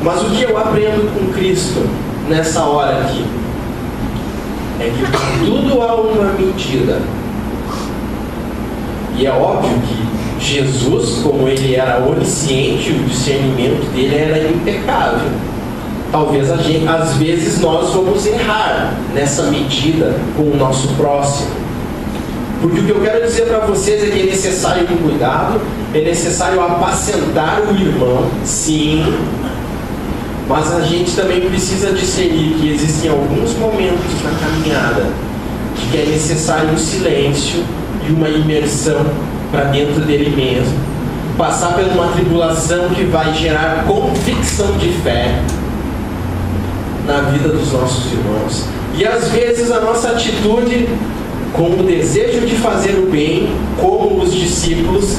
Mas o que eu aprendo com Cristo nessa hora aqui é que tudo há uma medida. E é óbvio que Jesus, como ele era onisciente, o discernimento dele era impecável. Talvez às vezes nós vamos errar nessa medida com o nosso próximo. Porque o que eu quero dizer para vocês é que é necessário um cuidado, é necessário apacentar o irmão, sim, mas a gente também precisa discernir que existem alguns momentos na caminhada que é necessário um silêncio e uma imersão para dentro dele mesmo, passar por uma tribulação que vai gerar convicção de fé na vida dos nossos irmãos. E às vezes a nossa atitude, com o desejo de fazer o bem, como os discípulos,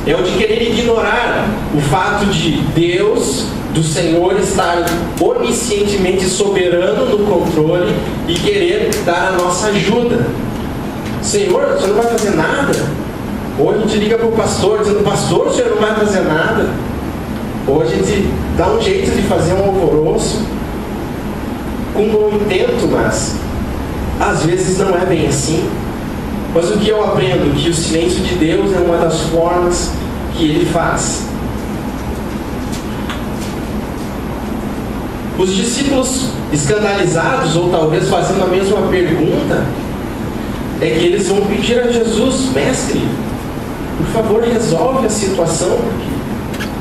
é o de querer ignorar o fato de Deus, do Senhor, estar oniscientemente soberano no controle e querer dar a nossa ajuda. Senhor, você não vai fazer nada? Ou a gente liga para o pastor dizendo: pastor, o senhor não vai fazer nada? Ou a gente dá um jeito de fazer um alvoroço com bom intento, mas às vezes não é bem assim. Mas o que eu aprendo? Que o silêncio de Deus é uma das formas que ele faz. Os discípulos escandalizados, ou talvez fazendo a mesma pergunta, é que eles vão pedir a Jesus: mestre, por favor, resolve a situação, porque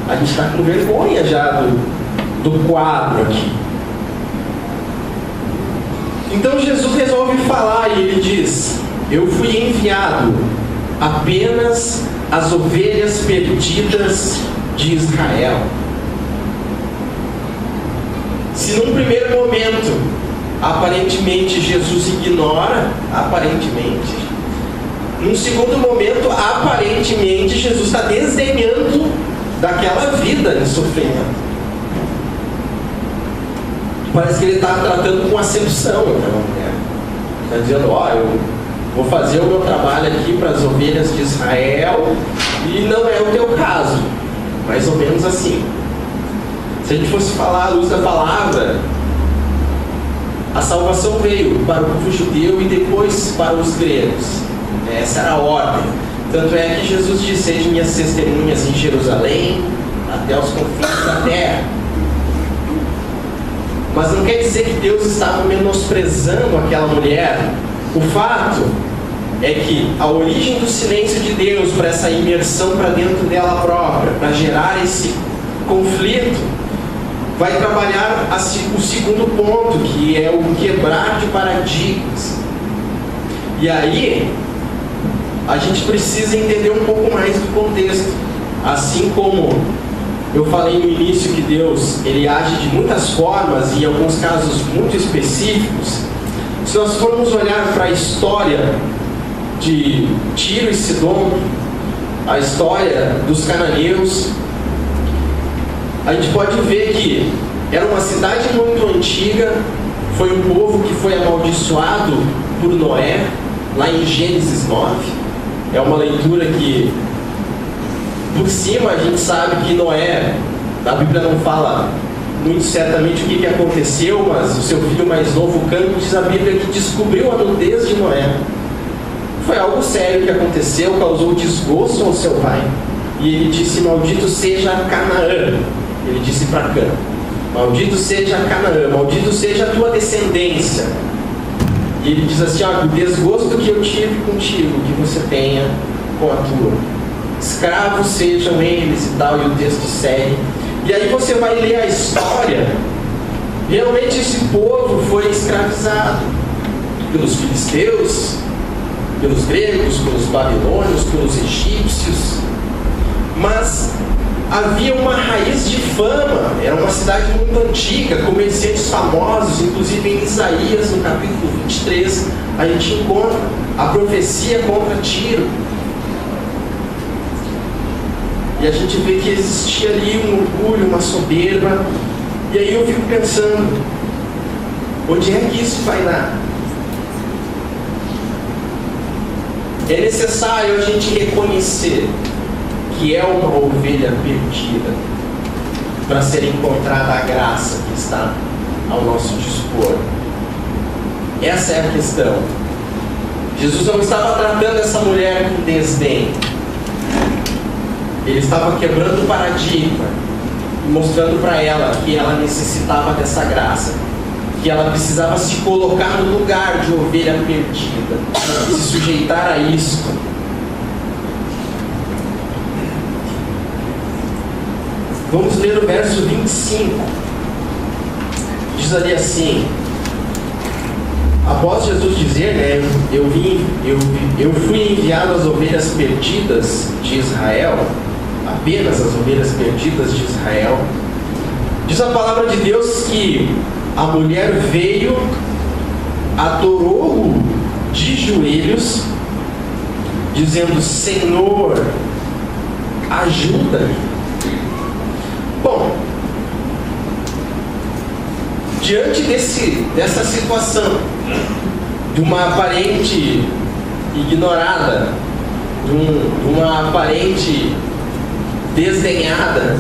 A gente está com vergonha já do quadro aqui. Então Jesus resolve falar e ele diz: eu fui enviado apenas às ovelhas perdidas de Israel. Se num primeiro momento, aparentemente Jesus ignora, num segundo momento, aparentemente Jesus está desdenhando daquela vida de sofrimento. Parece que ele está tratando com acepção aquela mulher. Está dizendo: ó, eu vou fazer o meu trabalho aqui para as ovelhas de Israel e não é o teu caso. Mais ou menos assim. Se a gente fosse falar à luz da palavra, a salvação veio para o povo judeu e depois para os gregos. Essa era a ordem. Tanto é que Jesus disse: sede minhas testemunhas em Jerusalém, até os confins da terra. Mas não quer dizer que Deus estava menosprezando aquela mulher. O fato é que a origem do silêncio de Deus para essa imersão para dentro dela própria, para gerar esse conflito, vai trabalhar o segundo ponto, que é o quebrar de paradigmas. E aí, a gente precisa entender um pouco mais do contexto. Assim como eu falei no início que Deus, ele age de muitas formas e em alguns casos muito específicos. Se nós formos olhar para a história de Tiro e Sidom, a história dos cananeus, a gente pode ver que era uma cidade muito antiga, foi um povo que foi amaldiçoado por Noé, lá em Gênesis 9. É uma leitura que, por cima, a gente sabe que Noé, a Bíblia não fala muito certamente o que aconteceu, mas o seu filho mais novo, Cã, diz a Bíblia que descobriu a nudez de Noé. Foi algo sério que aconteceu, causou desgosto ao seu pai. E ele disse: maldito seja Canaã. Ele disse para Cã: maldito seja Canaã, maldito seja a tua descendência. E ele diz assim: ó, o desgosto que eu tive contigo, que você tenha com a tua. Escravos sejam eles e tal, e o texto segue. E aí você vai ler a história. Realmente esse povo foi escravizado pelos filisteus, pelos gregos, pelos babilônios, pelos egípcios. Mas havia uma raiz de fama. Era uma cidade muito antiga, comerciantes famosos. Inclusive em Isaías, no capítulo 23, a gente encontra a profecia contra Tiro. E a gente vê que existia ali um orgulho, uma soberba. E aí eu fico pensando: onde é que isso vai dar? É necessário a gente reconhecer que é uma ovelha perdida para ser encontrada a graça que está ao nosso dispor. Essa é a questão. Jesus não estava tratando essa mulher com desdém. Ele estava quebrando o paradigma e mostrando para ela que ela necessitava dessa graça, que ela precisava se colocar no lugar de ovelha perdida, se sujeitar a isso. Vamos ler o verso 25. Diz ali assim: após Jesus dizer, né, eu fui enviado às ovelhas perdidas de Israel, apenas as ovelhas perdidas de Israel, diz a palavra de Deus que a mulher veio, adorou-o de joelhos, dizendo: Senhor, ajuda-me. Bom, diante dessa situação, de uma aparente ignorada, de uma aparente desdenhada,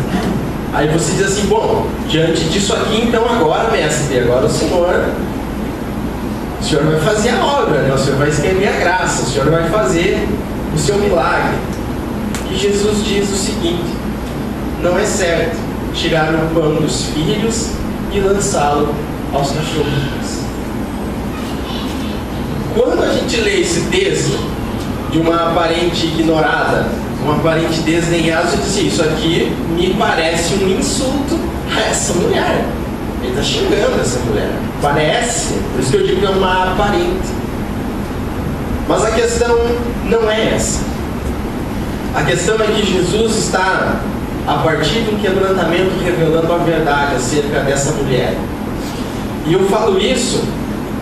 aí você diz assim: bom, diante disso aqui, então agora, mestre, agora o senhor vai fazer a obra, né? O senhor vai estender a graça, o senhor vai fazer o seu milagre. E Jesus diz o seguinte: não é certo tirar o pão dos filhos e lançá-lo aos cachorrinhos. Quando a gente lê esse texto de uma aparente ignorada, um aparente desdenhado, e disse: isso aqui me parece um insulto a essa mulher. Ele está xingando essa mulher. Parece, por isso que eu digo que é uma aparente. Mas a questão não é essa. A questão é que Jesus está, a partir do quebrantamento, revelando a verdade acerca dessa mulher. E eu falo isso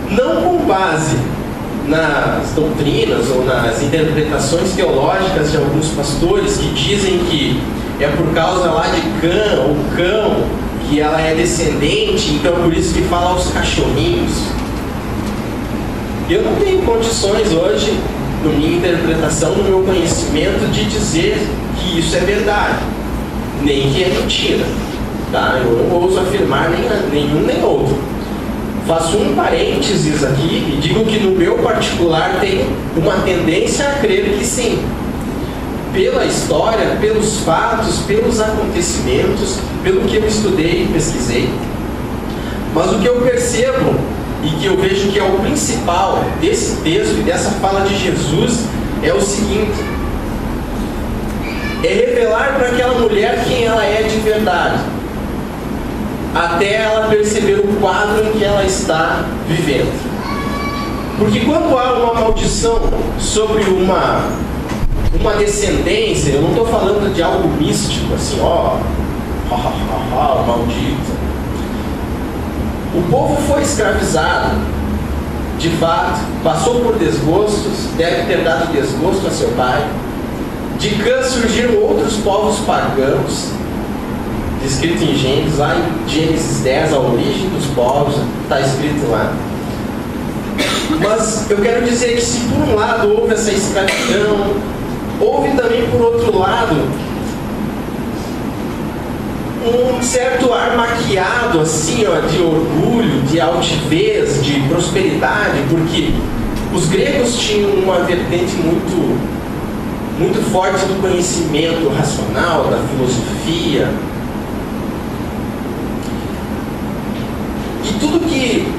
não com base nas doutrinas ou nas interpretações teológicas de alguns pastores que dizem que é por causa lá de Cã ou Cão que ela é descendente, então por isso que fala aos cachorrinhos. Eu não tenho condições hoje, na minha interpretação, no meu conhecimento, de dizer que isso é verdade, nem que é mentira, tá? Eu não ouso afirmar nenhum nem outro. Faço um parênteses aqui e digo que no meu particular tem uma tendência a crer que sim. Pela história, pelos fatos, pelos acontecimentos, pelo que eu estudei e pesquisei. Mas o que eu percebo e que eu vejo que é o principal desse texto e dessa fala de Jesus é o seguinte: é revelar para aquela mulher quem ela é de verdade, até ela perceber o quadro em que ela está vivendo. Porque quando há uma maldição sobre uma descendência, eu não estou falando de algo místico, assim, maldito. O povo foi escravizado, de fato, passou por desgostos, deve ter dado desgosto a seu pai. De Cã surgiram outros povos pagãos, descrito em Gênesis, lá em Gênesis 10, a origem dos povos, está escrito lá. Mas eu quero dizer que se por um lado houve essa escravidão, houve também por outro lado um certo ar maquiado assim, de orgulho, de altivez, de prosperidade, porque os gregos tinham uma vertente muito forte do conhecimento racional, da filosofia. E tudo que,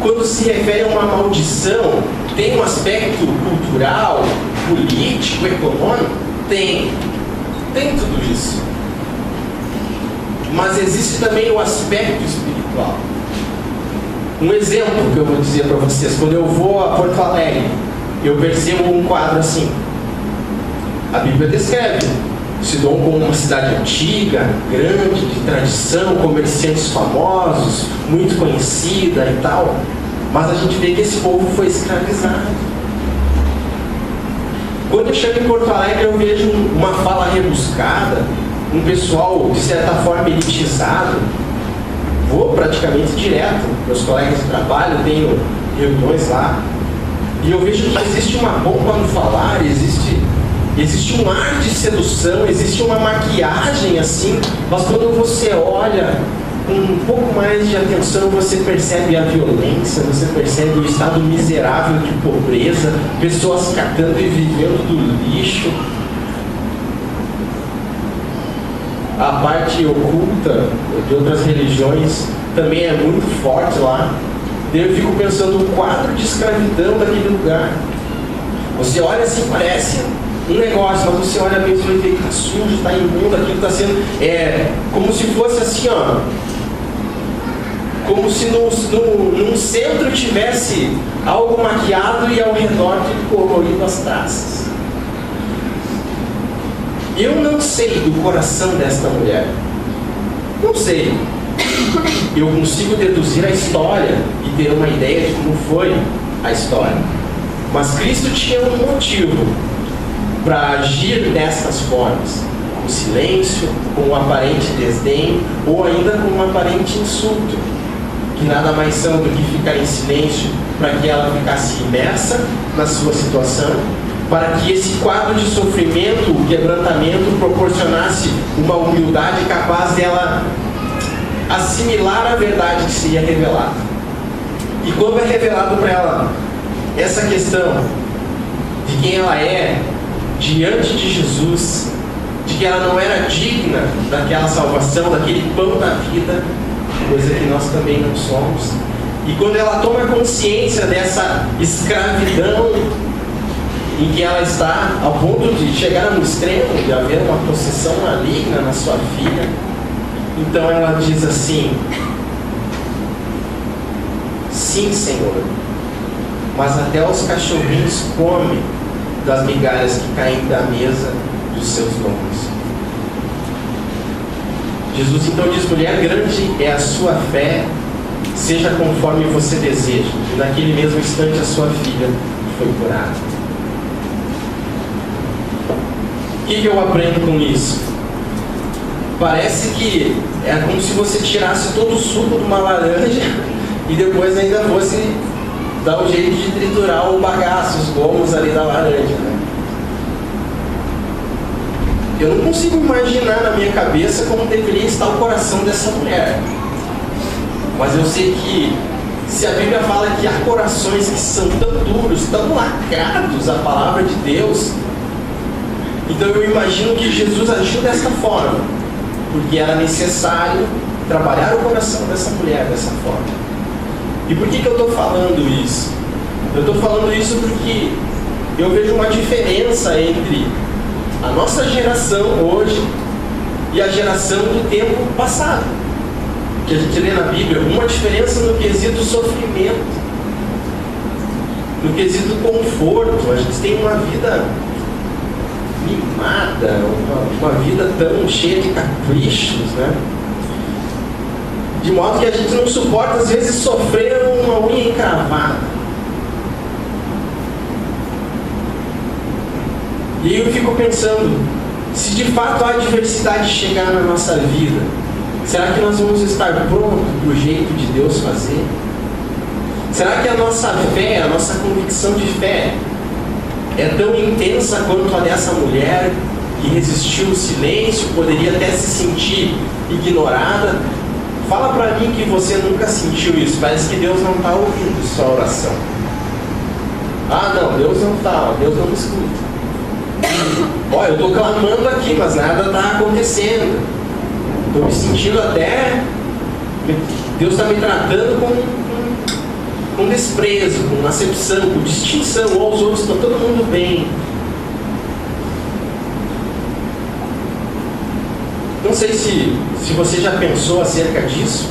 quando se refere a uma maldição, tem um aspecto cultural, político, econômico? Tem tudo isso. Mas existe também o aspecto espiritual. Um exemplo que eu vou dizer para vocês: quando eu vou a Porto Alegre, eu percebo um quadro assim. A Bíblia descreve Sidom como uma cidade antiga, grande, de tradição, comerciantes famosos, muito conhecida e tal. Mas a gente vê que esse povo foi escravizado. Quando eu chego em Porto Alegre, eu vejo uma fala rebuscada, um pessoal de certa forma elitizado. Vou praticamente direto, meus colegas de trabalho, tenho reuniões lá, e eu vejo que existe uma bomba no falar, existe um ar de sedução, existe uma maquiagem assim, mas quando você olha com um pouco mais de atenção, você percebe a violência, você percebe o estado miserável de pobreza, pessoas catando e vivendo do lixo. A parte oculta de outras religiões também é muito forte lá. Eu fico pensando o quadro de escravidão daquele lugar. Você olha assim, parece um negócio, mas você olha mesmo e vê que está sujo, está imundo, aquilo está sendo... como se fosse assim, como se num centro tivesse algo maquiado e ao redor tudo colorido as traças. Eu não sei do coração desta mulher. Não sei. Eu consigo deduzir a história e ter uma ideia de como foi a história. Mas Cristo tinha um motivo para agir destas formas. Com silêncio, com um aparente desdém ou ainda com um aparente insulto. Que nada mais são do que ficar em silêncio para que ela ficasse imersa na sua situação, para que esse quadro de sofrimento, o quebrantamento, proporcionasse uma humildade capaz dela assimilar a verdade que seria revelada. E quando é revelado para ela essa questão de quem ela é diante de Jesus, de que ela não era digna daquela salvação, daquele pão da vida, coisa que nós também não somos, e quando ela toma consciência dessa escravidão em que ela está ao ponto de chegar no extremo de haver uma possessão maligna na sua filha. Então ela diz assim: sim, Senhor, mas até os cachorrinhos comem das migalhas que caem da mesa dos seus donos. Jesus então diz: mulher, grande é a sua fé, seja conforme você deseja. E naquele mesmo instante a sua filha foi curada. O que eu aprendo com isso? Parece que é como se você tirasse todo o suco de uma laranja e depois ainda fosse dar um jeito de triturar o bagaço, os gomos ali da laranja, né? Eu não consigo imaginar na minha cabeça como deveria estar o coração dessa mulher. Mas eu sei que se a Bíblia fala que há corações que são tão duros, tão lacrados à palavra de Deus, então eu imagino que Jesus agiu dessa forma, porque era necessário trabalhar o coração dessa mulher dessa forma. E por que eu estou falando isso? Eu estou falando isso porque eu vejo uma diferença entre a nossa geração hoje e a geração do tempo passado. Que a gente lê na Bíblia, uma diferença no quesito sofrimento, no quesito conforto. A gente tem uma vida mimada, uma vida tão cheia de caprichos, né? De modo que a gente não suporta, às vezes, sofrer uma unha encravada. E aí eu fico pensando, se de fato a adversidade chegar na nossa vida, será que nós vamos estar prontos para o jeito de Deus fazer? Será que a nossa fé, a nossa convicção de fé é tão intensa quanto a dessa mulher que resistiu ao silêncio, poderia até se sentir ignorada? Fala para mim que você nunca sentiu isso. Parece que Deus não está ouvindo sua oração. Ah, não, Deus não está, Deus não me escuta. Olha, eu estou clamando aqui, mas nada está acontecendo. Estou me sentindo até... Deus está me tratando com desprezo, com acepção, com distinção. Ou os outros estão todo mundo bem. Não sei se você já pensou acerca disso.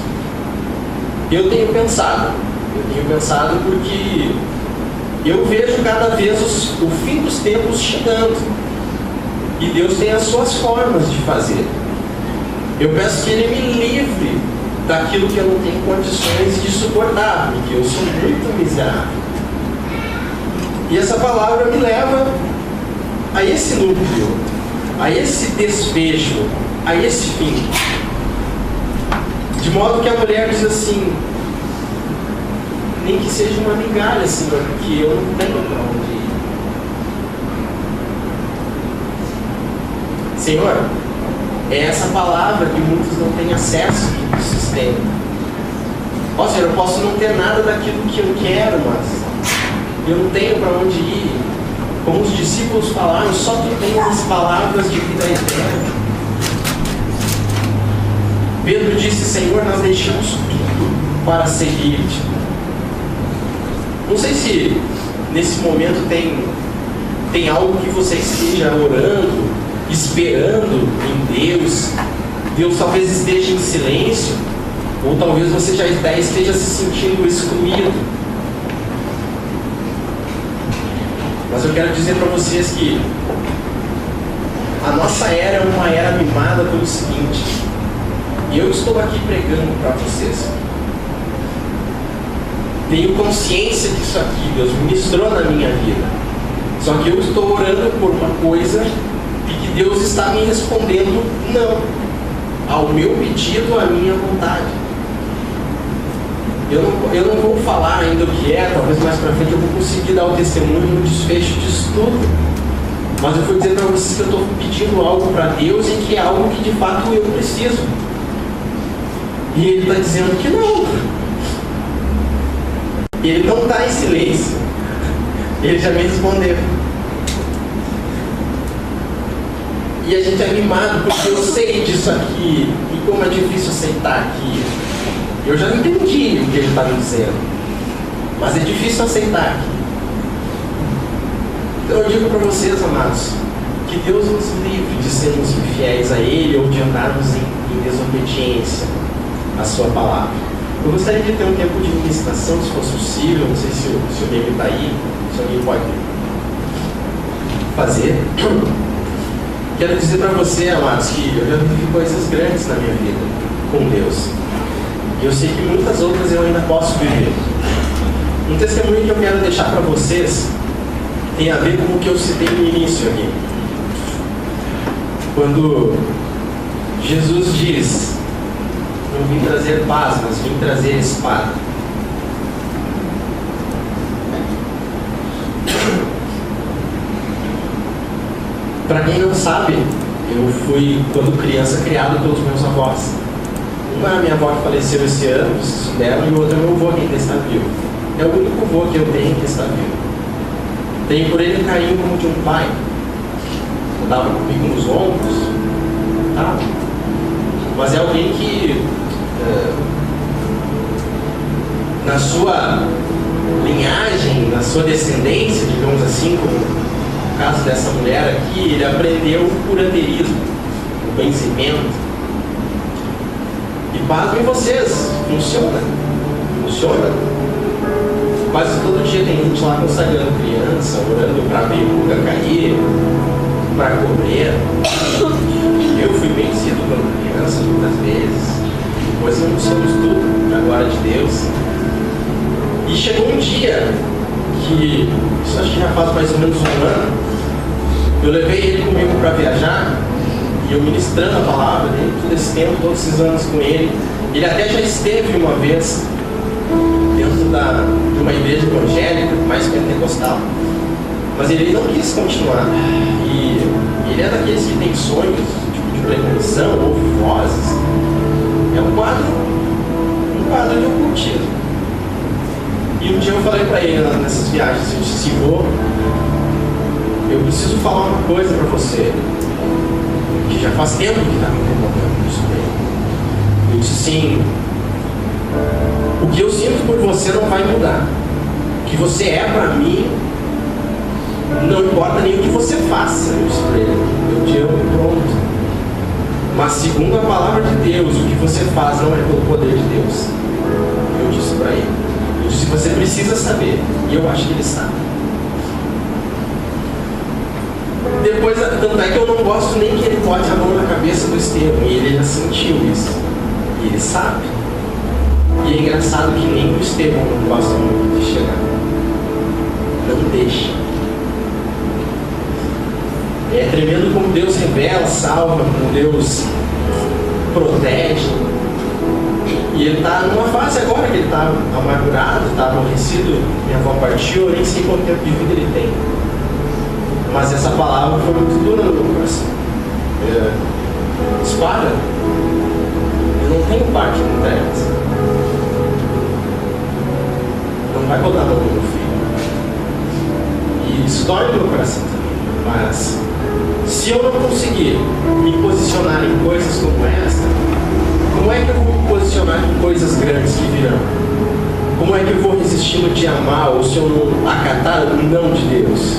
Eu tenho pensado porque eu vejo cada vez o fim dos tempos chegando. E Deus tem as suas formas de fazer. Eu peço que Ele me livre daquilo que eu não tenho condições de suportar, porque eu sou muito miserável. E essa palavra me leva a esse núcleo, a esse desfecho, a esse fim. De modo que a mulher diz assim: nem que seja uma migalha, Senhor, porque eu não tenho para onde ir. Senhor, é essa palavra que muitos não têm acesso, que nos sustenta. Ó Senhor, eu posso não ter nada daquilo que eu quero, mas eu não tenho para onde ir. Como os discípulos falaram, só tu tens as palavras de vida eterna. Pedro disse: Senhor, nós deixamos tudo para seguir-te. Não sei se nesse momento tem algo que você esteja orando, esperando em Deus. Deus talvez esteja em silêncio, ou talvez você já esteja se sentindo excluído. Mas eu quero dizer para vocês que a nossa era é uma era mimada pelo seguinte: e eu estou aqui pregando para vocês. Tenho consciência disso aqui, Deus ministrou na minha vida. Só que eu estou orando por uma coisa e que Deus está me respondendo não ao meu pedido, à minha vontade. Eu não vou falar ainda o que é, talvez mais para frente eu vou conseguir dar o testemunho no desfecho disso tudo. Mas eu vou dizer para vocês que eu estou pedindo algo para Deus e que é algo que de fato eu preciso. E Ele está dizendo que não. Ele não está em silêncio. Ele já me respondeu. E a gente é animado porque eu sei disso aqui. E como é difícil aceitar aqui. Eu já entendi o que ele está me dizendo. Mas é difícil aceitar aqui. Então eu digo para vocês, amados, que Deus nos livre de sermos infiéis a Ele ou de andarmos em desobediência à Sua palavra. Eu gostaria de ter um tempo de ministração, se fosse possível. Não sei se o David está aí, se alguém pode fazer. Quero dizer para você, amados, que eu já vivi coisas grandes na minha vida com Deus. E eu sei que muitas outras eu ainda posso viver. Um testemunho que eu quero deixar para vocês tem a ver com o que eu citei no início aqui. Quando Jesus diz: não vim trazer paz, mas vim trazer espada. Para quem não sabe, eu fui, quando criança, criado pelos meus avós. Uma é a minha avó que faleceu esse ano, vocês souberam, e o outro é meu avô, que ainda está vivo. É o único avô que eu tenho que está vivo. Tenho por ele carinho como de um pai. Andava comigo nos ombros, tá? Mas é alguém que, na sua linhagem, na sua descendência, digamos assim, como no caso dessa mulher aqui, ele aprendeu o curanderismo, o benzimento. E pasmem vocês, funciona. Funciona. Quase todo dia tem gente lá consagrando criança, orando para a verruga cair, para comer. Eu fui vencido quando criança muitas vezes. Depois nós somos tudo para a glória de Deus. E chegou um dia que, isso acho que já faz mais ou menos um ano, eu levei ele comigo para viajar, e eu ministrando a palavra dele todo esse tempo, todos esses anos com ele. Ele até já esteve uma vez dentro de uma igreja evangélica, mais pentecostal, mas ele não quis continuar. E ele é daqueles que tem sonhos, tipo de premonição, ouve vozes. É um quadro de ocultismo. E um dia eu falei para ele nessas viagens, eu disse: vô, eu preciso falar uma coisa para você, que já faz tempo que está me incomodando isso daí. Eu disse assim: o que eu sinto por você não vai mudar. O que você é para mim, não importa nem o que você faça. Eu disse para ele: eu te amo e pronto. Mas segundo a palavra de Deus, o que você faz não é pelo poder de Deus. Eu disse para ele. Eu disse: você precisa saber. E eu acho que ele sabe. Depois, tanto é que eu não gosto nem que ele bote a mão na cabeça do Estevão. E ele já sentiu isso. E ele sabe. E é engraçado que nem o Estevão não gosta muito de chegar. Não deixa. É tremendo como Deus revela, salva, como Deus protege. E ele está numa fase agora que ele está amargurado, está aborrecido. Minha avó partiu, eu nem sei quanto tempo de vida ele tem. Mas essa palavra foi muito dura no meu coração. Espada, eu não tenho parte com trevas. Não vai botar a mão no meu filho. E isso dói no meu coração também. Mas se eu não conseguir me posicionar em coisas como esta, como é que eu vou me posicionar em coisas grandes que virão? Como é que eu vou resistir no dia mal, ou se eu não acatar o não de Deus?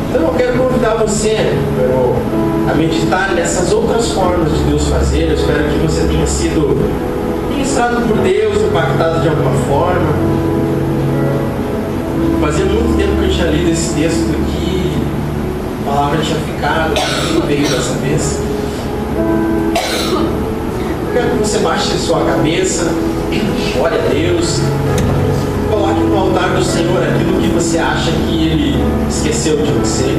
Então eu quero convidar você a meditar nessas outras formas de Deus fazer. Eu espero que você tenha sido ministrado por Deus, impactado de alguma forma. Fazia muito tempo que eu tinha lido esse texto aqui, a palavra tinha ficado, não veio dessa vez. Eu quero que você baixe a sua cabeça, ore a Deus, coloque no altar do Senhor aquilo que você acha que Ele esqueceu de você.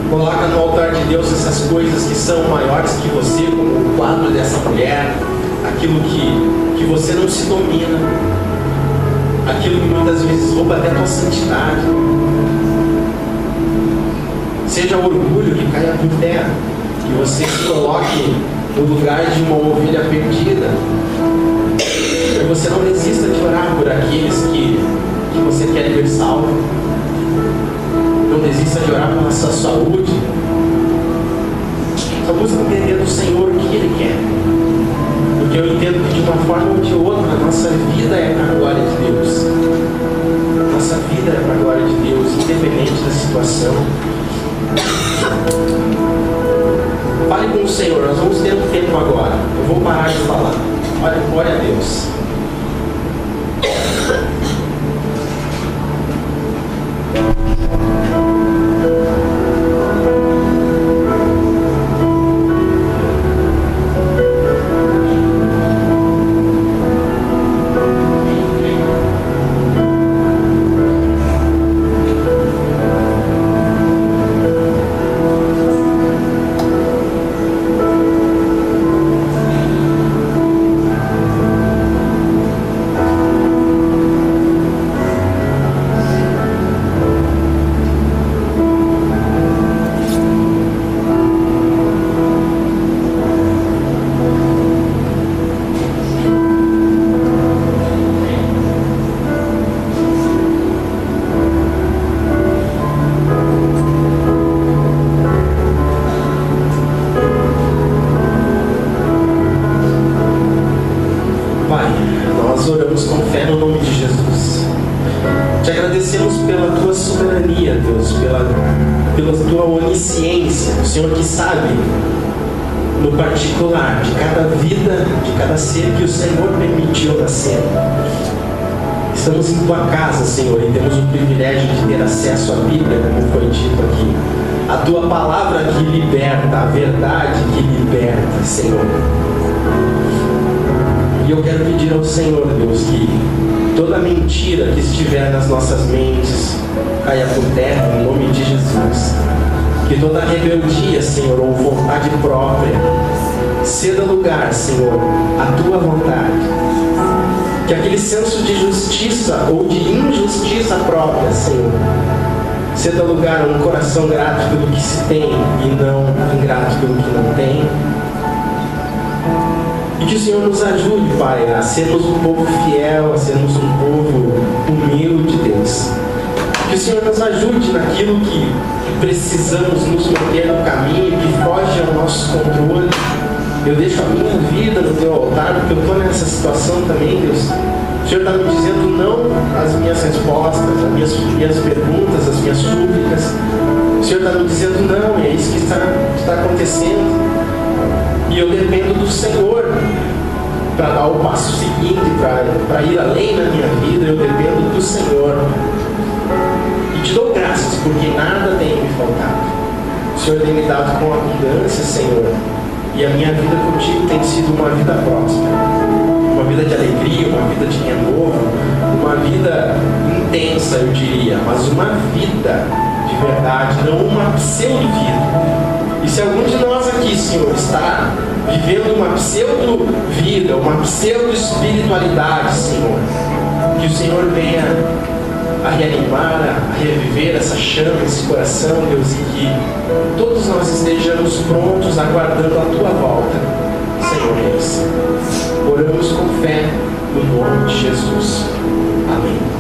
Coloca no altar de Deus essas coisas que são maiores que você, como o quadro dessa mulher, aquilo que você não se domina, aquilo que muitas vezes rouba até a tua santidade. Seja o orgulho que caia por terra, que você se coloque no lugar de uma ovelha perdida. Que você não desista de orar por aqueles que você quer ver salvo. Não desista de orar pela sua saúde. Só busca entender do Senhor o que Ele quer. Porque eu entendo que de uma forma ou de outra, a nossa vida é para a glória de Deus. Nossa vida é para a glória de Deus, independente Te agradecemos pela tua soberania, Deus, pela tua onisciência, o Senhor que sabe no particular de cada vida, de cada ser que o Senhor permitiu nascer. Estamos em tua casa, Senhor, e temos o privilégio de ter acesso à Bíblia, como foi dito aqui. A tua palavra que liberta, a verdade que liberta, Senhor. E eu quero pedir ao Senhor, Deus, que toda mentira que estiver nas nossas mentes caia por terra, em nome de Jesus. Que toda rebeldia, Senhor, ou vontade própria, ceda lugar, Senhor, à tua vontade. Que aquele senso de justiça ou de injustiça própria, Senhor, ceda lugar a um coração grato pelo que se tem e não ingrato pelo que não tem. E que o Senhor nos ajude, Pai, a sermos um povo fiel, a sermos um povo humilde, Deus. Que o Senhor nos ajude naquilo que precisamos nos manter no caminho, que foge ao nosso controle. Eu deixo a minha vida no teu altar, porque eu estou nessa situação também, Deus. O Senhor está me dizendo não às minhas respostas, às minhas perguntas, às minhas súplicas. O Senhor está me dizendo não, e é isso que está acontecendo. E eu dependo do Senhor para dar o passo seguinte, para ir além na minha vida. Eu dependo do Senhor. E te dou graças, porque nada tem me faltado. O Senhor tem me dado com abundância, Senhor. E a minha vida contigo tem sido uma vida próspera. Uma vida de alegria, uma vida de renovo, uma vida intensa, eu diria, mas uma vida de verdade, não uma pseudo-vida. E se algum de nós aqui, Senhor, está vivendo uma pseudo-vida, uma pseudo-espiritualidade, Senhor, que o Senhor venha a reanimar, a reviver essa chama, esse coração, Deus, e que todos nós estejamos prontos, aguardando a tua volta, Senhor Deus. Oramos com fé no nome de Jesus. Amém.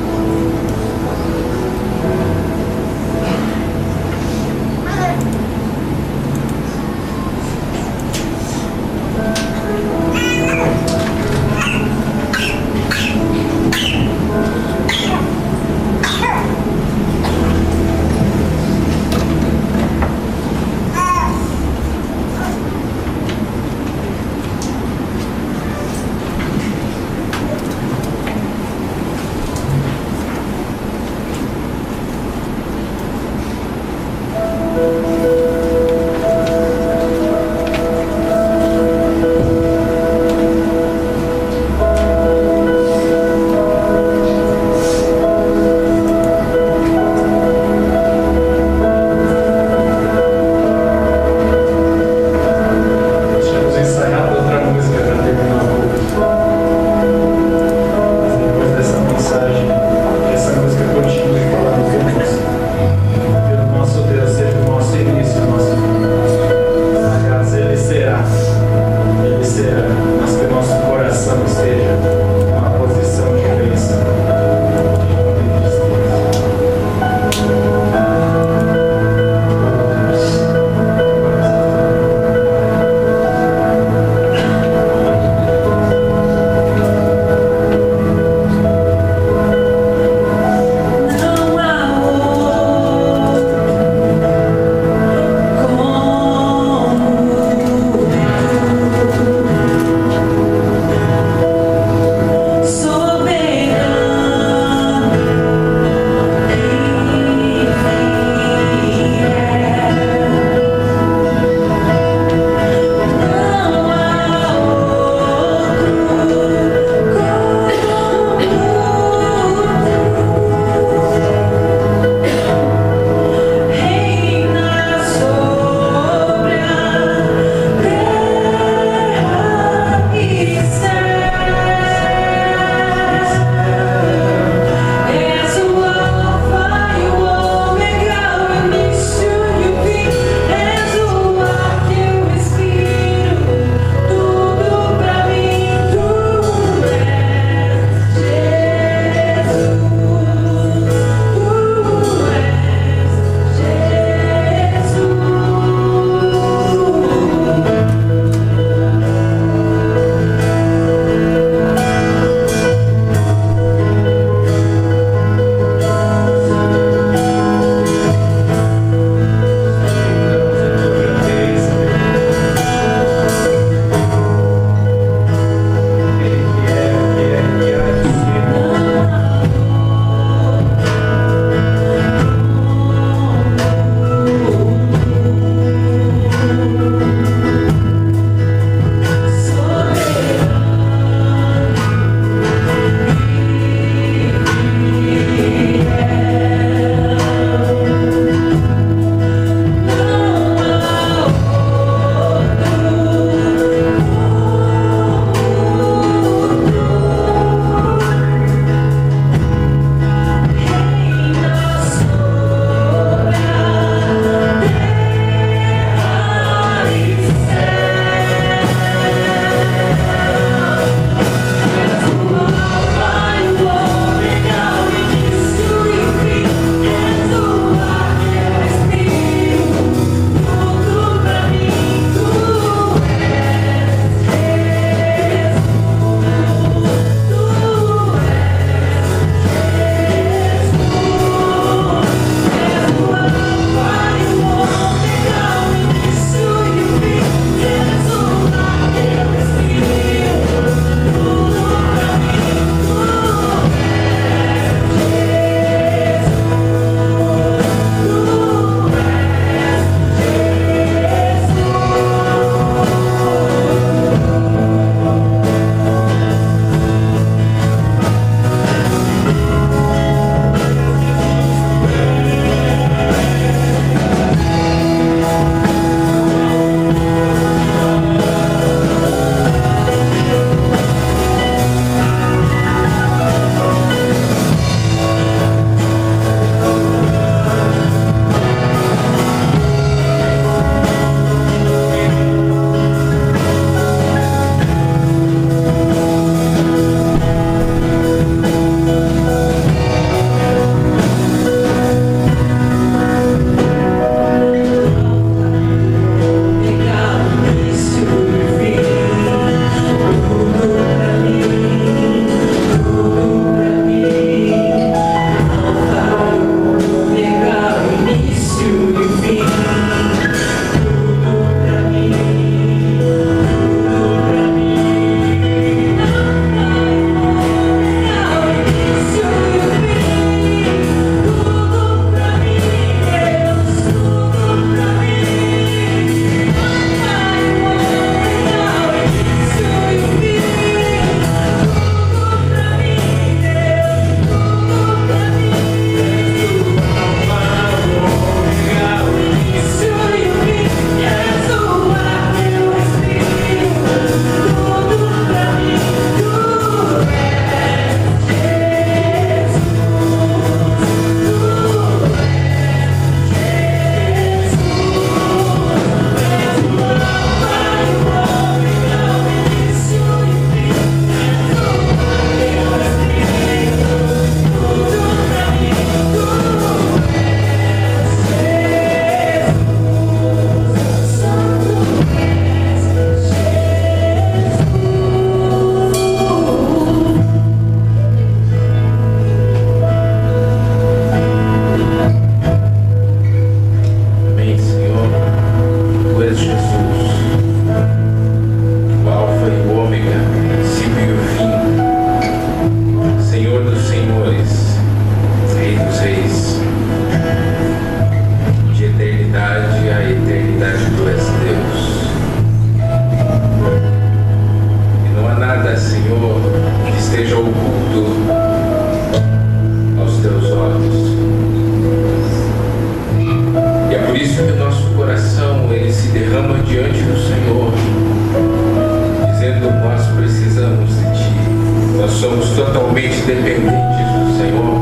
totalmente dependentes do Senhor.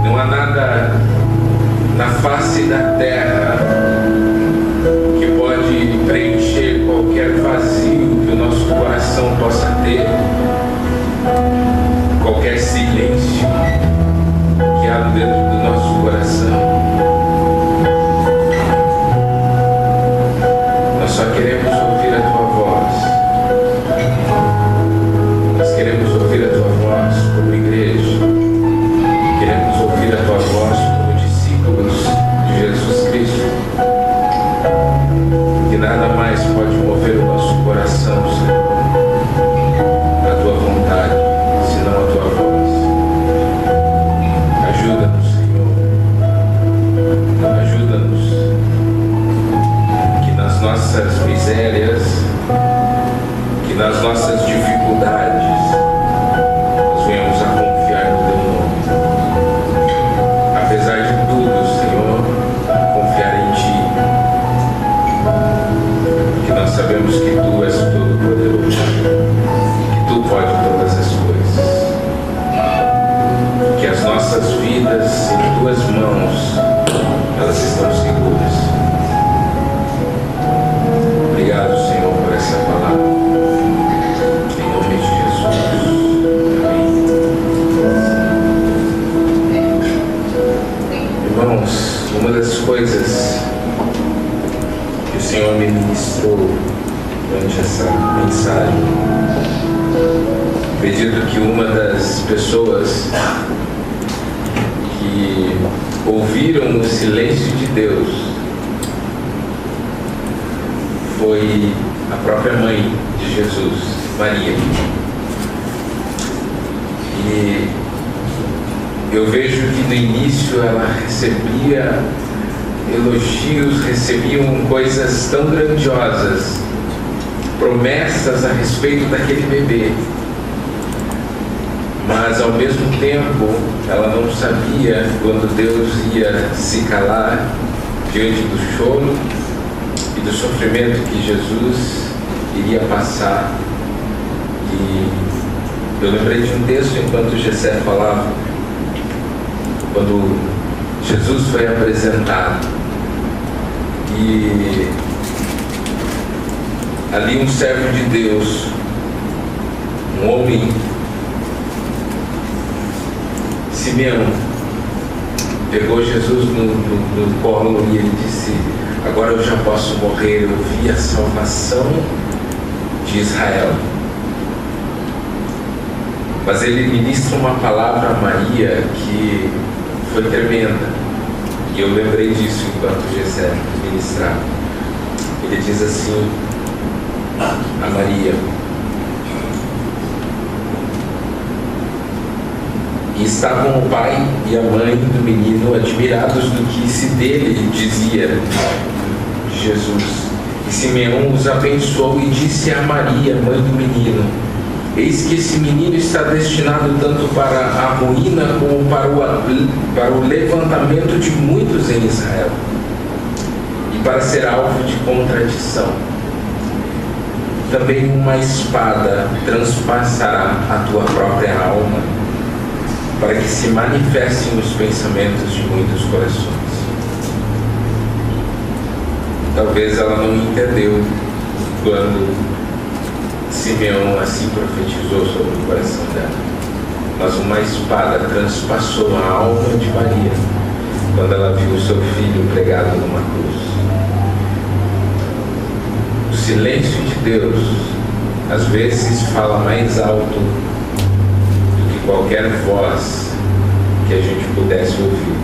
Não há nada na face da terra que pode preencher qualquer vazio que o nosso coração possa ter, qualquer silêncio que há dentro do nosso coração. Nós só queremos ouvir a Tua voz. Nós queremos ouvir a Tua voz como igreja. Queremos ouvir a Tua voz como discípulos de Jesus Cristo. Que nada mais pode mover o nosso coração, Senhor, a Tua vontade, senão a Tua voz. Ajuda-nos, Senhor. Ajuda-nos que nas nossas misérias, que nas nossas dificuldades, nós venhamos a confiar no Teu nome. Apesar de tudo, Senhor, confiar em Ti. Que nós sabemos que Tu és todo-poderoso, que Tu pode todas as coisas. Que as nossas vidas em Tuas mãos, elas estão seguras. Obrigado, Senhor, por essa palavra. Em nome de Jesus. Amém. Irmãos, uma das coisas que o Senhor me ministrou durante essa mensagem, acredito que uma das pessoas que ouviram o silêncio de Deus foi a própria mãe de Jesus, Maria. E eu vejo que no início ela recebia elogios, recebiam coisas tão grandiosas, promessas a respeito daquele bebê. Mas ao mesmo tempo ela não sabia quando Deus ia se calar diante do choro e do sofrimento que Jesus iria passar. E eu lembrei de um texto enquanto Gessé falava, quando Jesus foi apresentado e ali um servo de Deus, um homem, Simeão, pegou Jesus no colo e ele disse: agora eu já posso morrer, eu vi a salvação de Israel. Mas ele ministra uma palavra a Maria que foi tremenda, e eu lembrei disso enquanto Gessé ministrava. Ele diz assim a Maria: e estavam o pai e a mãe do menino admirados do que se dele dizia de Jesus. E Simeão os abençoou e disse a Maria, mãe do menino: eis que esse menino está destinado tanto para a ruína como para o levantamento de muitos em Israel, e para ser alvo de contradição. Também uma espada transpassará a tua própria alma, para que se manifestem os pensamentos de muitos corações. Talvez ela não entendeu quando Simeão assim profetizou sobre o coração dela, mas uma espada transpassou a alma de Maria quando ela viu o seu filho pregado numa cruz. O silêncio de Deus às vezes fala mais alto qualquer voz que a gente pudesse ouvir.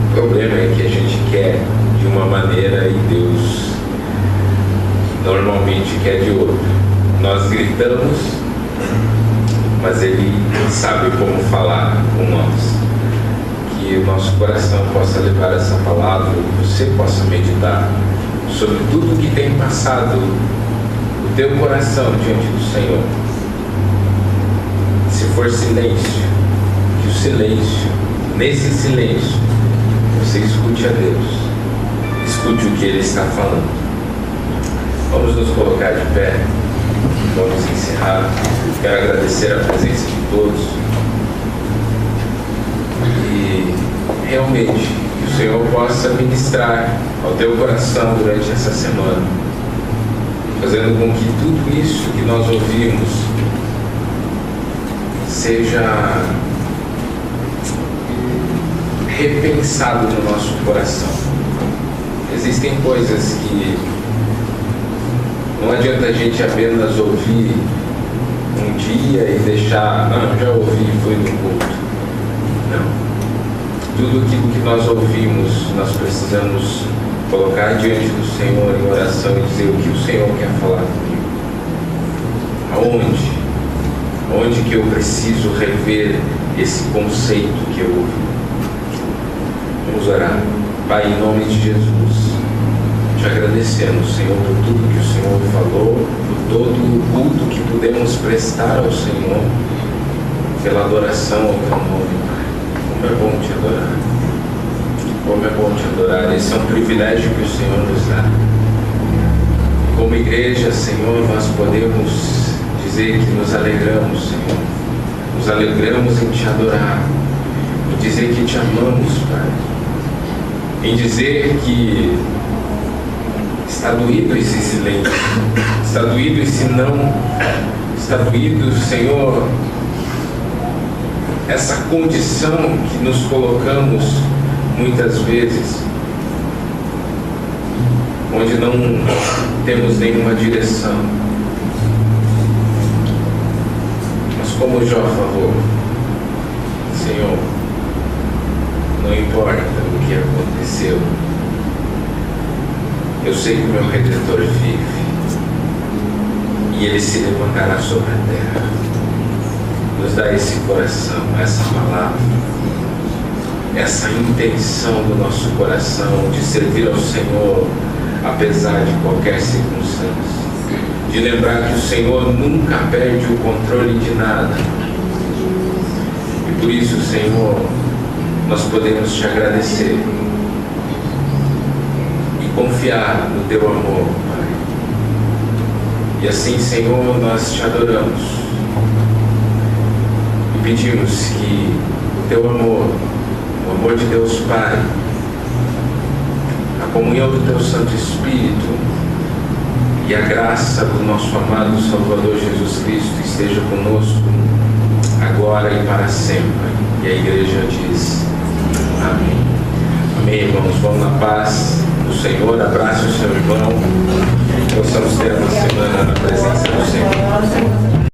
O problema é que a gente quer de uma maneira e Deus normalmente quer de outra. Nós gritamos, mas Ele sabe como falar com nós. Que o nosso coração possa levar essa palavra, que você possa meditar sobre tudo que tem passado o teu coração diante do Senhor. Se for silêncio, que o silêncio, nesse silêncio, você escute a Deus, escute o que Ele está falando. Vamos nos colocar de pé. vamos encerrar. Quero agradecer a presença de todos e realmente que o Senhor possa ministrar ao teu coração durante essa semana, fazendo com que tudo isso que nós ouvimos seja repensado no nosso coração. Existem coisas que não adianta a gente apenas ouvir um dia e deixar, não, já ouvi, foi no culto. Não. Tudo aquilo que nós ouvimos, nós precisamos colocar diante do Senhor em oração e dizer o que o Senhor quer falar comigo. Onde que eu preciso rever esse conceito que eu ouvi. Vamos orar. Pai, em nome de Jesus, te agradecemos, Senhor, por tudo que o Senhor falou, por todo o culto que pudemos prestar ao Senhor, pela adoração ao teu nome, Pai. Como é bom te adorar. Como é bom te adorar. Esse é um privilégio que o Senhor nos dá. Como igreja, Senhor, nós podemos dizer que nos alegramos, Senhor. Nos alegramos em te adorar. Em dizer que te amamos, Pai. Em dizer que está doído esse silêncio, está doído esse não, está doído, Senhor, essa condição que nos colocamos muitas vezes, onde não temos nenhuma direção. Mas como Jó falou, Senhor, não importa o que aconteceu, eu sei que o meu Redentor vive e Ele se levantará sobre a terra. Nos dá esse coração, essa palavra, essa intenção do nosso coração de servir ao Senhor apesar de qualquer circunstância, de lembrar que o Senhor nunca perde o controle de nada. E por isso, Senhor, nós podemos te agradecer e confiar no teu amor, Pai. E assim, Senhor, nós te adoramos e pedimos que o teu amor, o amor de Deus Pai, a comunhão do teu Santo Espírito e a graça do nosso amado Salvador Jesus Cristo esteja conosco agora e para sempre. E a igreja diz amém. Amém, irmãos. Vamos na paz do Senhor. Abrace o seu irmão. Possamos ter uma semana na presença do Senhor.